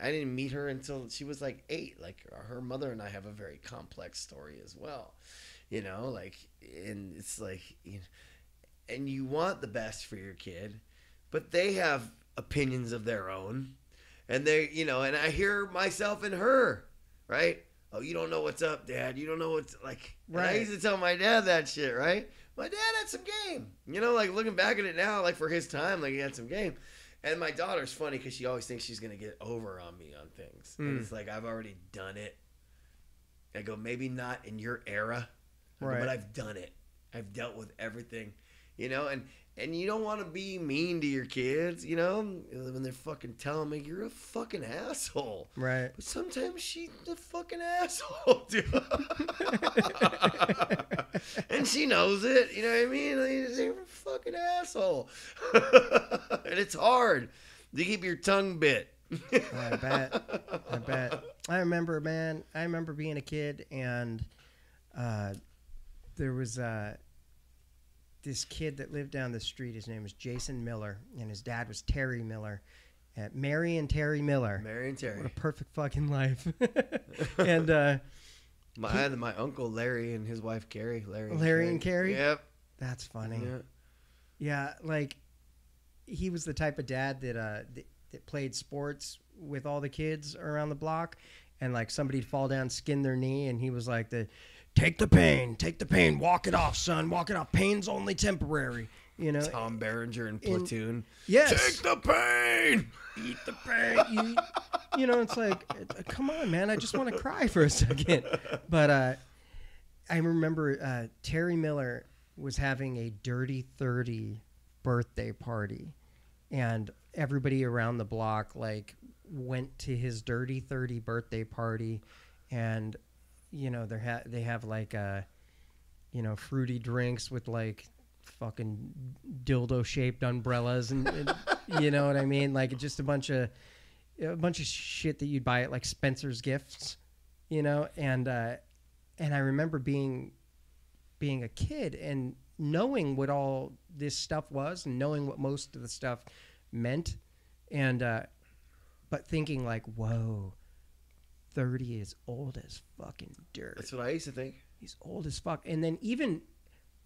I didn't meet her until she was like 8. Like, her mother and I have a very complex story as well. You know, like, and it's like, you know, and you want the best for your kid, but they have opinions of their own. And they, you know, and I hear myself and her, right? "Oh, you don't know what's up, Dad. You don't know what's like." Right. I used to tell my dad that shit, right? My dad had some game. You know, like, looking back at it now, like, for his time, like, he had some game. And my daughter's funny because she always thinks she's going to get over on me on things. And it's like, I've already done it. I go, maybe not in your era, but I've done it. I've dealt with everything, you know, and you don't want to be mean to your kids, you know, when they're fucking telling me you're a fucking asshole. Right. But sometimes she's a fucking asshole, dude. And she knows it, you know what I mean? Like, you're a fucking asshole. And it's hard to keep your tongue bit. I bet. I remember being a kid, and there was this kid that lived down the street. His name was Jason Miller, and his dad was Terry Miller. Mary and Terry Miller. Mary and Terry. What a perfect fucking life. And my uncle Larry and his wife Carrie. Larry and Carrie? Yep. That's funny. Yeah, like, he was the type of dad that played sports with all the kids around the block, and, like, somebody'd fall down, skin their knee, and he was like, take the pain, walk it off, son, walk it off. Pain's only temporary. You know, Tom Berenger in Platoon. Yes. Take the pain. Eat the pain. You know, it's like, come on, man. I just want to cry for a second. But I remember Terry Miller was having a Dirty 30 birthday party, and everybody around the block, like, went to his Dirty 30 birthday party, and, you know, they have like you know, fruity drinks with, like, fucking dildo shaped umbrellas, and you know what I mean? Like, just a bunch of shit that you'd buy at, like, Spencer's Gifts, you know? And I remember being a kid and knowing what all this stuff was, and knowing what most of the stuff meant, and but thinking, like, whoa, 30 is old as fucking dirt. That's what I used to think. He's old as fuck. And then even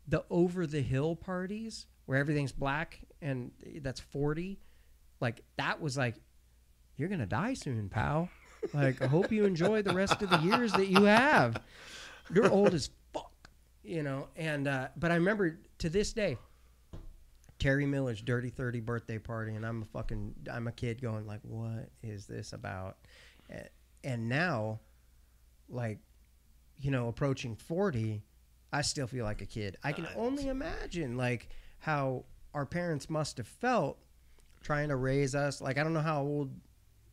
the over the hill parties where everything's black and that's 40, like, that was like, you're gonna die soon, pal. Like, I hope you enjoy the rest of the years that you have. You're old as fuck, you know. And but I remember to this day, Terry Miller's Dirty 30 birthday party, and I'm a kid going, like, what is this about? And now, like, you know, approaching 40, I still feel like a kid. I can only imagine, like, how our parents must have felt trying to raise us. Like, I don't know how old,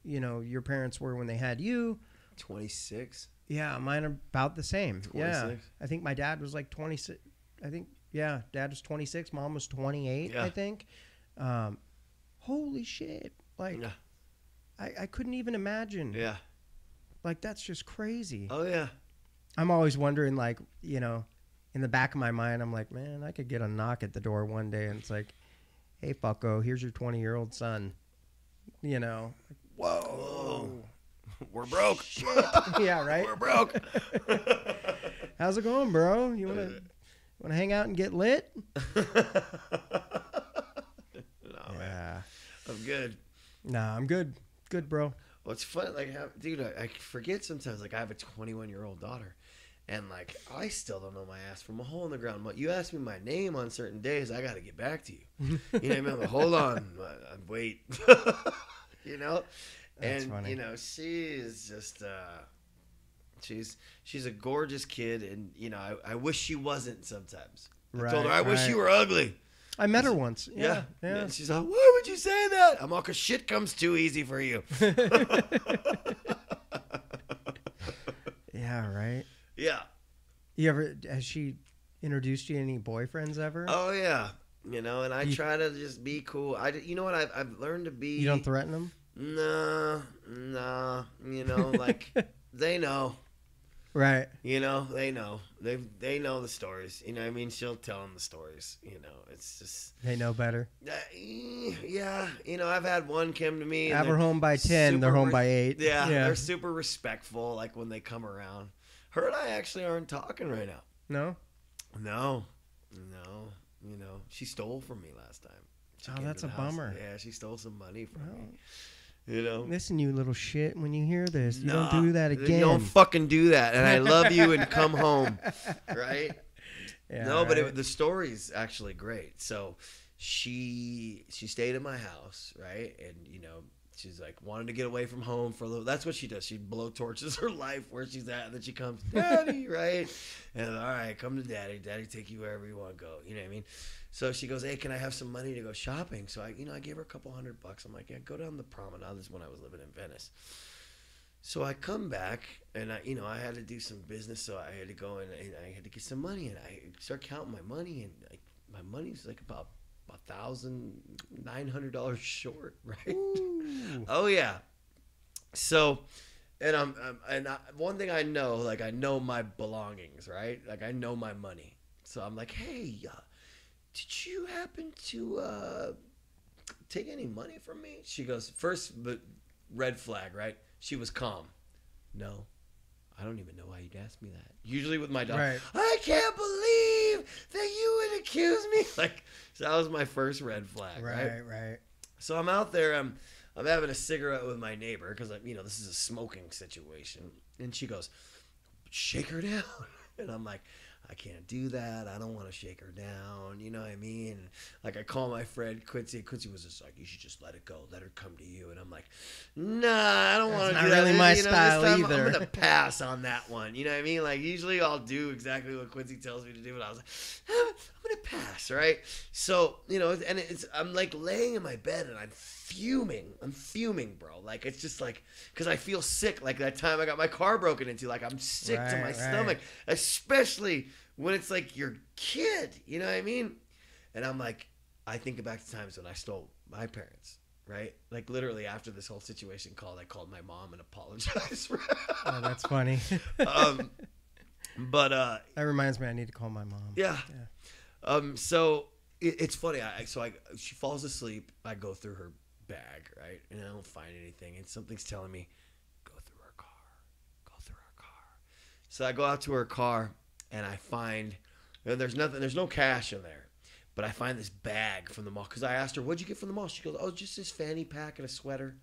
you know, your parents were when they had you. 26. Yeah, mine are about the same. 26. Yeah, I think my dad was like 26. I think, yeah, dad was 26. Mom was 28, I think. Holy shit. Like, I couldn't even imagine. Yeah. Like, that's just crazy. Oh, yeah. I'm always wondering, like, you know, in the back of my mind, I'm like, man, I could get a knock at the door one day, and it's like, hey, fucko, here's your 20-year-old son. You know, like, whoa. We're broke. Shit. Yeah, right? We're broke. How's it going, bro? You want to hang out and get lit? I'm good. Nah, I'm good. Good, bro. Well, it's fun. Like, dude, I forget sometimes. Like, I have a 21-year-old daughter, and like, I still don't know my ass from a hole in the ground. But you ask me my name on certain days, I got to get back to you. You know what I mean? Like, hold on, wait. You know, That's and funny. you know, she is just she's a gorgeous kid, and you know, I wish she wasn't sometimes. I told her I wish you were ugly. I met her once. Yeah. Yeah. And she's like, why would you say that? I'm all, because shit comes too easy for you. Yeah, right. Yeah. Has she introduced you to any boyfriends ever? Oh, yeah. You know, and I try to just be cool. You know what? I've learned to be. You don't threaten them? Nah. You know, like, they know. Right. You know, they know. They know the stories. You know what I mean? She'll tell them the stories. You know, it's just. They know better. Yeah. You know, I've had one come to me. Have her home by 10, they're home by 8. Yeah, they're super respectful, like, when they come around. Her and I actually aren't talking right now. No? No. You know, she stole from me last time. Oh, that's a bummer. Yeah, she stole some money from me. You know? Listen, you little shit, when you hear this, you don't do that again. You don't fucking do that. And I love you and come home. Right? Yeah, no, but the story's actually great. So she stayed at my house, right? And, you know, she's like, wanted to get away from home for a little. That's what she does. She blow torches her life where she's at. And then she comes, Daddy, right? And all right, come to Daddy. Daddy take you wherever you want to go. You know what I mean? So she goes, hey, can I have some money to go shopping? So I gave her a couple $100. I'm like, yeah, go down the promenade. This is when I was living in Venice. So I come back, and I had to do some business, so I had to go and I had to get some money, and I start counting my money, and my money's like about $1,900 short, right? Oh yeah. So, and one thing I know, like, I know my belongings, right? Like, I know my money. So I'm like, hey, did you happen to take any money from me? She goes, first, but red flag, right? She was calm. No, I don't even know why you'd ask me that. Usually with my dog, right. I can't believe that you would accuse me. Like, so that was my first red flag, right? Right. So I'm out there, I'm having a cigarette with my neighbor because, this is a smoking situation. And she goes, shake her down. And I'm like, I can't do that. I don't want to shake her down. You know what I mean? Like, I call my friend Quincy. Quincy was just like, you should just let it go. Let her come to you. And I'm like, nah, I don't want to do that. That's not really my style either. I'm going to pass on that one. You know what I mean? Like, usually I'll do exactly what Quincy tells me to do. But I was like, I'm going to pass, right? So, and I'm like laying in my bed and I'm fuming, bro. Like, it's just like, because I feel sick. Like that time I got my car broken into. Like, I'm sick to my stomach, especially when it's like your kid. You know what I mean? And I'm like, I think back to times when I stole my parents, right? Like, literally after this whole situation I called my mom and apologized for it. Oh, that's funny. But that reminds me, I need to call my mom. Yeah. So it's funny. She falls asleep. I go through her bag, right? And I don't find anything. And something's telling me, go through her car. So I go out to her car and I find, there's no cash in there. But I find this bag from the mall. Because I asked her, what'd you get from the mall? She goes, oh, just this fanny pack and a sweater.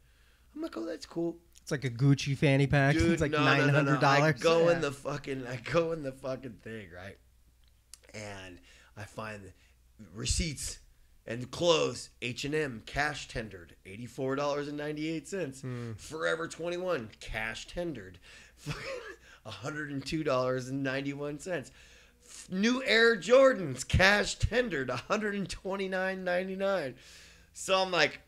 I'm like, oh, that's cool. It's like a Gucci fanny pack. Dude, it's like $900. I go in the fucking thing, right? And I find receipts and clothes. H&M cash tendered, $84.98. Forever 21 cash tendered, $102.91. New Air Jordans cash tendered, $129.99. So I'm like,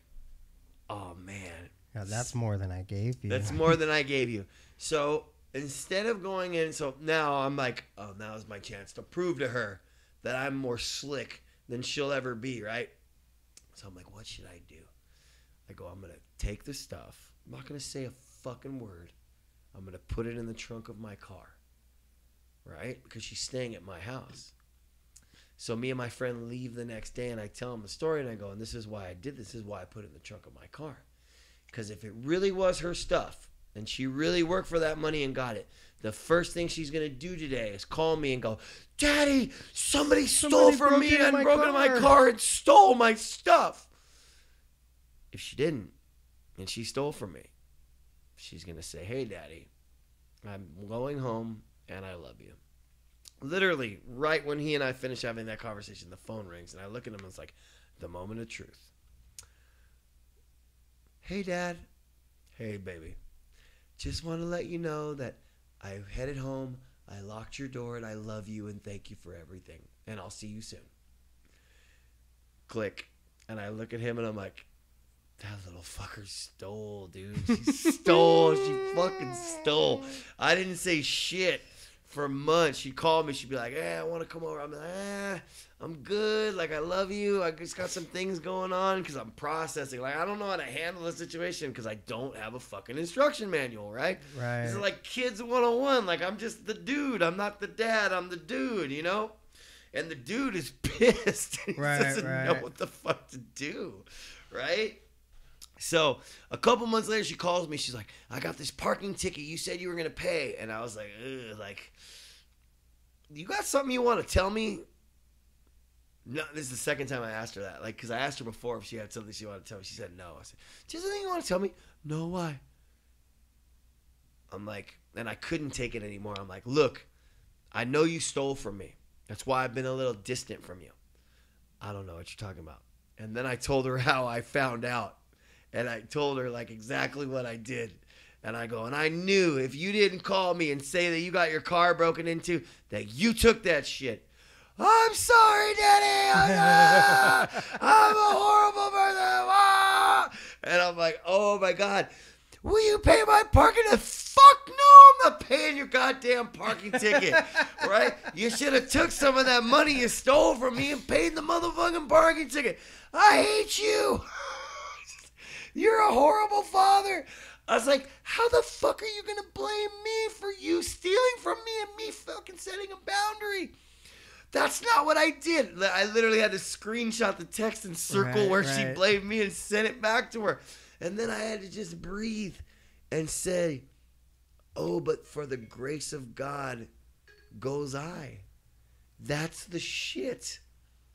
oh man. Yeah, that's more than I gave you. That's more than I gave you. So instead of going in, so now I'm like, oh, now is my chance to prove to her that I'm more slick than she'll ever be, right? So I'm like, what should I do? I go, I'm going to take the stuff. I'm not going to say a fucking word. I'm going to put it in the trunk of my car, right? Because she's staying at my house. So me and my friend leave the next day, and I tell him the story, and I go, and this is why I did this. This is why I put it in the trunk of my car. Because if it really was her stuff, and she really worked for that money and got it, the first thing she's going to do today is call me and go, Daddy, somebody stole from me and broke into my car and stole my stuff. if she didn't and she stole from me, she's going to say, hey, Daddy, I'm going home and I love you. Literally, right when he and I finish having that conversation, the phone rings, and I look at him and it's like the moment of truth. Hey, Dad. Hey, baby. Just want to let you know that I headed home, I locked your door, and I love you and thank you for everything. And I'll see you soon. Click. And I look at him and I'm like, that little fucker stole, dude. She stole. She fucking stole. I didn't say shit for months. She'd call me. She'd be like, hey, I want to come over. I'm like, I'm good. Like, I love you. I just got some things going on because I'm processing. Like, I don't know how to handle the situation because I don't have a fucking instruction manual, right? Right. This is like Kids 101. Like, I'm just the dude. I'm not the dad. I'm the dude, you know? And the dude is pissed. He doesn't know what the fuck to do, right? So a couple months later, she calls me. She's like, I got this parking ticket. You said you were going to pay. And I was like, ugh, like, you got something you want to tell me? No, this is the second time I asked her that. Like, because I asked her before if she had something she wanted to tell me. She said no. I said, just something you want to tell me? No, why? I'm like, and I couldn't take it anymore. I'm like, look, I know you stole from me. That's why I've been a little distant from you. I don't know what you're talking about. And then I told her how I found out. And I told her, like, exactly what I did. And I go, and I knew if you didn't call me and say that you got your car broken into, that you took that shit. I'm sorry, Daddy. I'm a horrible person. And I'm like, oh, my God. Will you pay my parking? Fuck no, I'm not paying your goddamn parking ticket. Right? You should have took some of that money you stole from me and paid the motherfucking parking ticket. I hate you. You're a horrible father. I was like, how the fuck are you going to blame me for you stealing from me and me fucking setting a boundary? That's not what I did. I literally had to screenshot the text and circle where she blamed me and send it back to her. And then I had to just breathe and say, oh, but for the grace of God goes I. That's the shit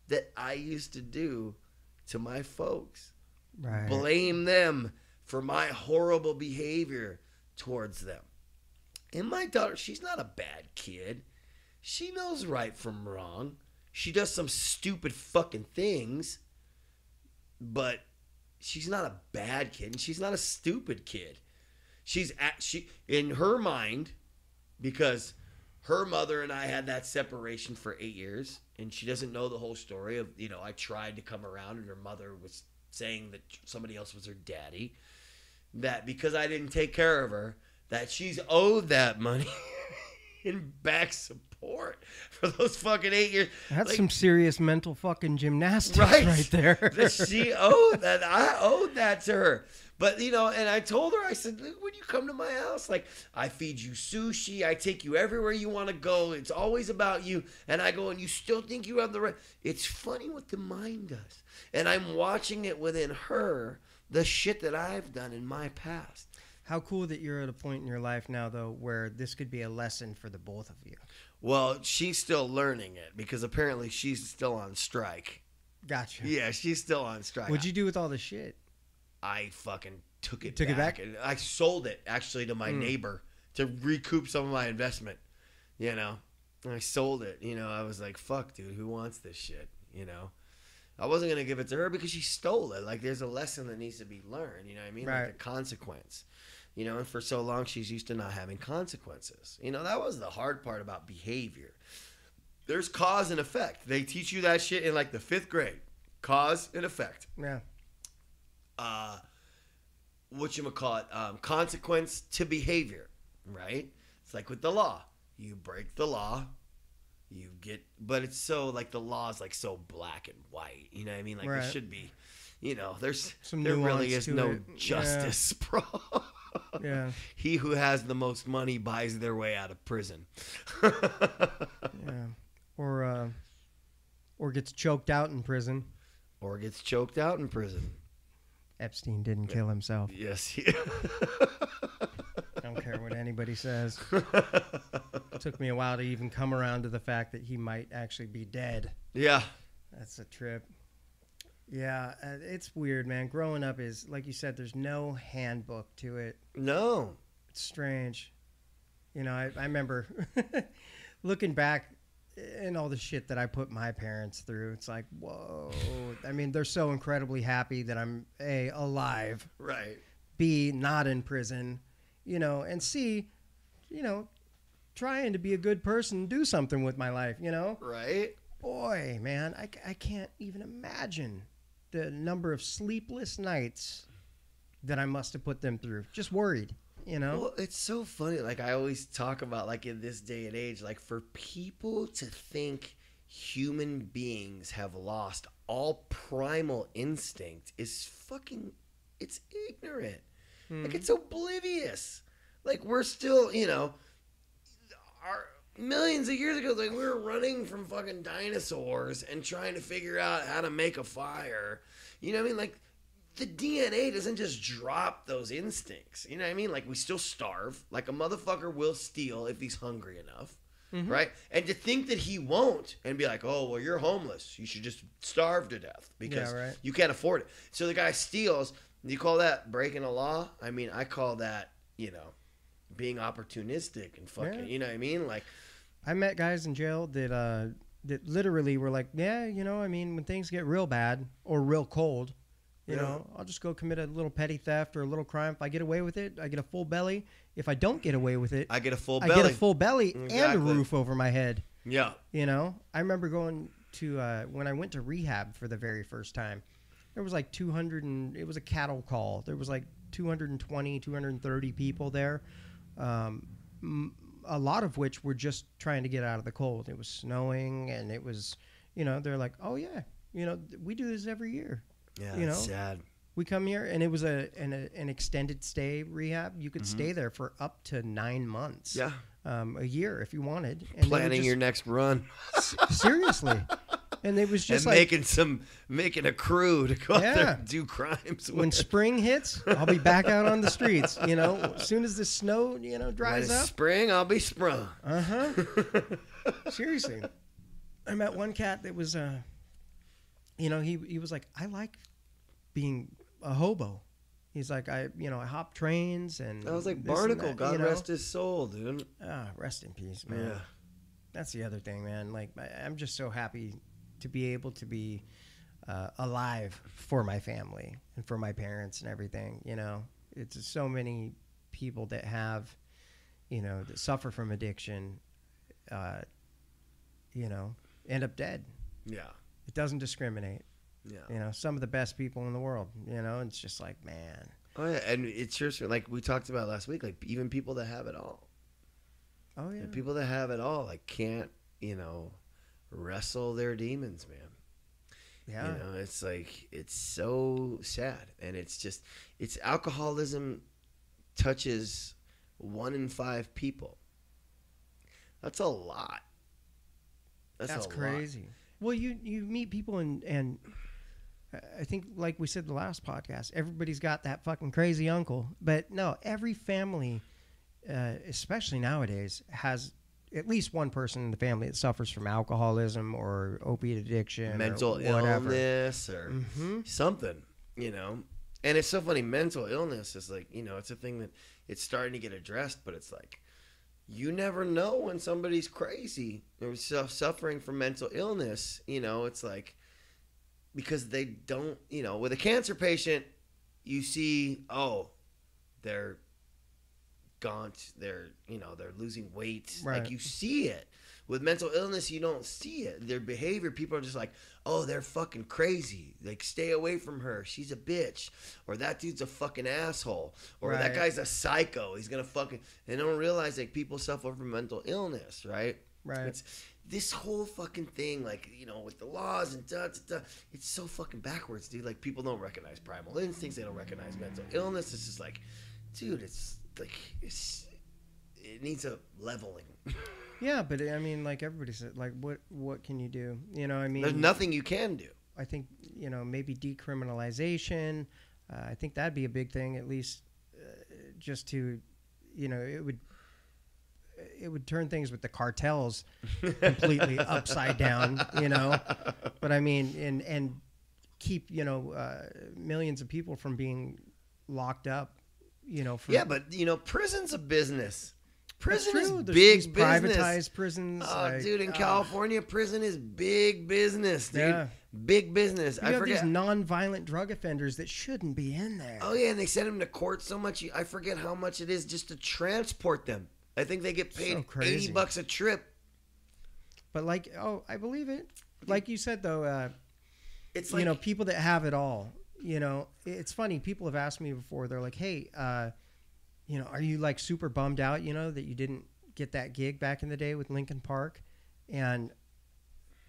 that I used to do to my folks. Right. Blame them for my horrible behavior towards them. And my daughter, she's not a bad kid. She knows right from wrong. She does some stupid fucking things, but she's not a bad kid, and she's not a stupid kid. She in her mind, because her mother and I had that separation for 8 years, and she doesn't know the whole story of, you know, I tried to come around and her mother was saying that somebody else was her daddy, that because I didn't take care of her, that she's owed that money in back support for those fucking 8 years. That's like, some serious mental fucking gymnastics right there. That she owed that. I owed that to her. But, you know, and I told her, I said, when you come to my house, like, I feed you sushi. I take you everywhere you want to go. It's always about you. And I go, and you still think you have the right. It's funny what the mind does. And I'm watching it within her, the shit that I've done in my past. How cool that you're at a point in your life now, though, where this could be a lesson for the both of you. Well, she's still learning it because apparently she's still on strike. Gotcha. Yeah, she's still on strike. What'd you do with all the shit? I fucking took it back. And I sold it, actually, to my neighbor to recoup some of my investment, you know. And I sold it. You know, I was like, fuck, dude, who wants this shit, you know? I wasn't going to give it to her because she stole it. Like, there's a lesson that needs to be learned, you know what I mean? Right. Like the consequence. You know, and for so long, she's used to not having consequences. You know, that was the hard part about behavior. There's cause and effect. They teach you that shit in, like, the 5th grade. Cause and effect. Yeah. Consequence to behavior, right? It's like with the law. You break the law, you get, but it's so, like, the law is, like, so black and white. You know what I mean? Like, there should be, you know, there really is no justice, bro. Yeah. He who has the most money buys their way out of prison. Yeah. Or gets choked out in prison. Or gets choked out in prison. Epstein didn't kill himself. Yes. I don't care what anybody says. It took me a while to even come around to the fact that he might actually be dead. Yeah. That's a trip. Yeah, it's weird, man. Growing up is, like you said, there's no handbook to it. No. It's strange. You know, I remember looking back and all the shit that I put my parents through. It's like, whoa. I mean, they're so incredibly happy that I'm A, alive, Right. B, not in prison, you know, and C, you know, trying to be a good person, do something with my life, you know? Right. Boy, man, I can't even imagine the number of sleepless nights that I must have put them through. Just worried, you know? Well, it's so funny. Like, I always talk about, like, in this day and age, like, for people to think human beings have lost all primal instinct is fucking, it's ignorant. Like, it's oblivious. Like, we're still, you know, our millions of years ago, like, we were running from fucking dinosaurs and trying to figure out how to make a fire. You know what I mean? Like, the DNA doesn't just drop those instincts. You know what I mean? Like, we still starve. Like, a motherfucker will steal if he's hungry enough. Mm-hmm. Right? And to think that he won't and be like, oh, well, you're homeless. You should just starve to death because you can't afford it. So the guy steals. Do you call that breaking a law? I mean, I call that, you know, being opportunistic and fucking, you know what I mean? Like, I met guys in jail that literally were like, yeah, you know, I mean, when things get real bad or real cold, you know, I'll just go commit a little petty theft or a little crime. If I get away with it, I get a full belly. If I don't get away with it, I get a full belly. I get a full belly and a roof over my head. Yeah. You know, I remember going to, when I went to rehab for the very first time, there was like 200 and it was a cattle call. There was like 220, 230 people there. A lot of which were just trying to get out of the cold. It was snowing and it was, you know, they're like, oh yeah, you know, we do this every year. Yeah, you know, that's sad. We come here and it was an extended stay rehab. You could stay there for up to 9 months. Yeah. A year if you wanted. And planning your next run. Seriously. And it was just and like making a crew to go out there and do crimes. When spring hits, I'll be back out on the streets. You know, as soon as the snow, you know, dries up. Spring, I'll be sprung. Seriously, I met one cat that was, you know, he was like, I like being a hobo. He's like, I hop trains and. I was like Barnacle. God you know? Rest his soul, dude. Rest in peace, man. Yeah. That's the other thing, man. Like, I'm just so happy to be able to be alive for my family and for my parents and everything. You know, it's so many people that have, you know, that suffer from addiction, you know, end up dead. Yeah. It doesn't discriminate. Yeah. You know, some of the best people in the world, you know, it's just like, man. Oh, yeah. And it's just like we talked about last week, like even people that have it all. Oh, yeah. And people that have it all, like, can't, you know, wrestle their demons, man. Yeah. You know, it's like, it's so sad. And it's alcoholism touches 1 in 5 people. That's a lot. That's crazy. Lot. Well, you meet people and I think, like we said the last podcast, everybody's got that fucking crazy uncle. But no, every family, especially nowadays, has at least one person in the family that suffers from alcoholism or opiate addiction, mental or illness, or something, you know. And it's so funny. Mental illness is like, you know, it's a thing that it's starting to get addressed, but it's like you never know when somebody's crazy or suffering from mental illness. You know, it's like because they don't, you know, with a cancer patient, you see, oh, they're gaunt, they're losing weight. Right. Like you see it. With mental illness, you don't see it. Their behavior, people are just like, oh, they're fucking crazy. Like, stay away from her. She's a bitch. Or that dude's a fucking asshole. Or that guy's a psycho. He's gonna fucking. They don't realize like people suffer from mental illness, right? Right. It's this whole fucking thing, like, you know, with the laws and it's so fucking backwards, dude. Like, people don't recognize primal instincts. They don't recognize mental illness. It's just like, dude, it's like it needs a leveling. Yeah, but I mean, like everybody said, like what can you do? You know, I mean, there's nothing you can do. I think, you know, maybe decriminalization. I think that'd be a big thing, at least, just to, you know, it would turn things with the cartels completely upside down, you know. But I mean, and keep millions of people from being locked up. For, yeah, but prison's a business. Prison is There's big business. Privatized prisons. Oh, dude, in California, prison is big business, dude. Yeah. Big business. You have these non-violent drug offenders that shouldn't be in there. Oh, yeah, and they send them to court so much. I forget how much it is just to transport them. I think they get paid $80 a trip. But I believe it. Like you said, though, it's like, people that have it all, it's funny. People have asked me before. They're like, hey, are you like super bummed out, that you didn't get that gig back in the day with Linkin Park? And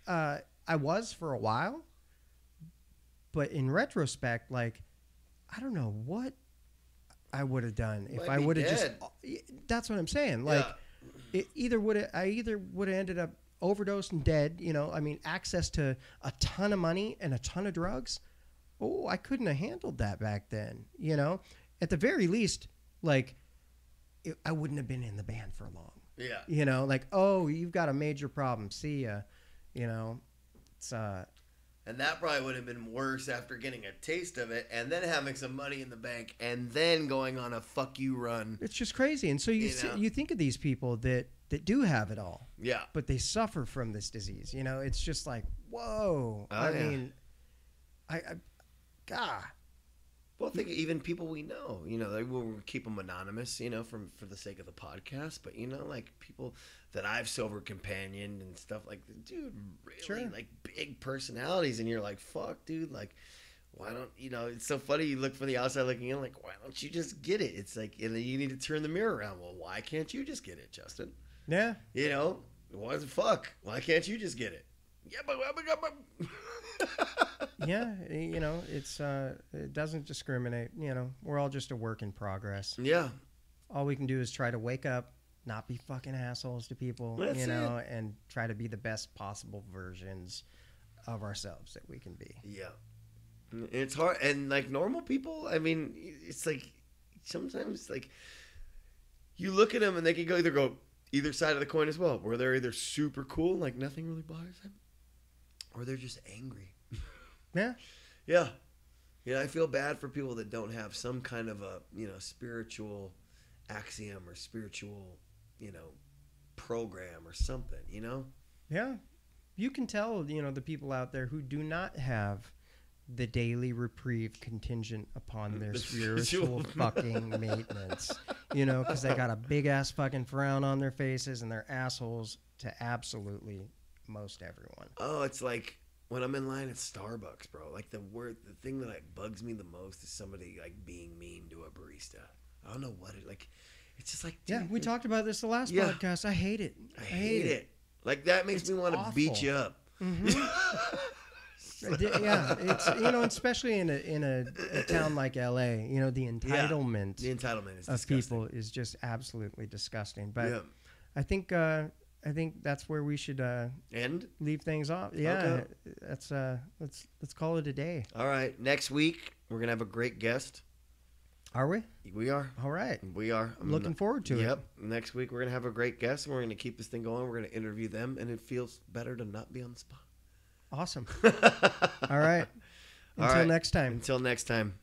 I was for a while, but in retrospect, like, I don't know what I would have done if I would have just. That's what I'm saying. Like, I either would have ended up overdosed and dead. Access to a ton of money and a ton of drugs. Oh, I couldn't have handled that back then. At the very least, like, I wouldn't have been in the band for long. Yeah. Like, oh, you've got a major problem. See ya. It's and that probably would have been worse after getting a taste of it and then having some money in the bank and then going on a fuck you run. It's just crazy. And so you think of these people that do have it all. Yeah. But they suffer from this disease. It's just like, whoa. I mean, God. Well, I think even people we know, we'll keep them anonymous, for the sake of the podcast. But, like people that I've sober companioned and stuff like, dude, really like big personalities. And you're like, fuck, dude, like, why don't, it's so funny. You look from the outside looking in, like, why don't you just get it? It's like, and then you need to turn the mirror around. Well, why can't you just get it, Justin? Yeah. What the fuck? Why can't you just get it? Yeah, but yeah, it doesn't discriminate. We're all just a work in progress. Yeah. All we can do is try to wake up, not be fucking assholes to people, That's it. And try to be the best possible versions of ourselves that we can be. Yeah. It's hard. And like normal people, I mean, it's like sometimes like you look at them and they can go either side of the coin as well, where they're either super cool, like nothing really bothers them, or they're just angry. Yeah. Yeah. I feel bad for people that don't have some kind of a, spiritual axiom or spiritual, program or something, Yeah. You can tell, the people out there who do not have the daily reprieve contingent upon their spiritual fucking maintenance, because they got a big ass fucking frown on their faces and they're assholes to absolutely most everyone. Oh, it's like when I'm in line at Starbucks, bro. Like the thing that like bugs me the most is somebody like being mean to a barista. I don't know what it like. It's just like, dude, yeah, we talked about this the last podcast. I hate it. I hate it. Like that makes me want to beat you up. Mm-hmm. Yeah, it's especially in a town like LA, the entitlement, the entitlement is of disgusting. People is just absolutely disgusting. But I think that's where we should leave things off. Yeah, okay. Let's call it a day. All right, next week we're gonna have a great guest. Are we? We are. All right. We are. I'm looking forward to it. Yep. Next week we're gonna have a great guest, and we're gonna keep this thing going. We're gonna interview them, and it feels better to not be on the spot. Awesome. All right. Until next time. Until next time.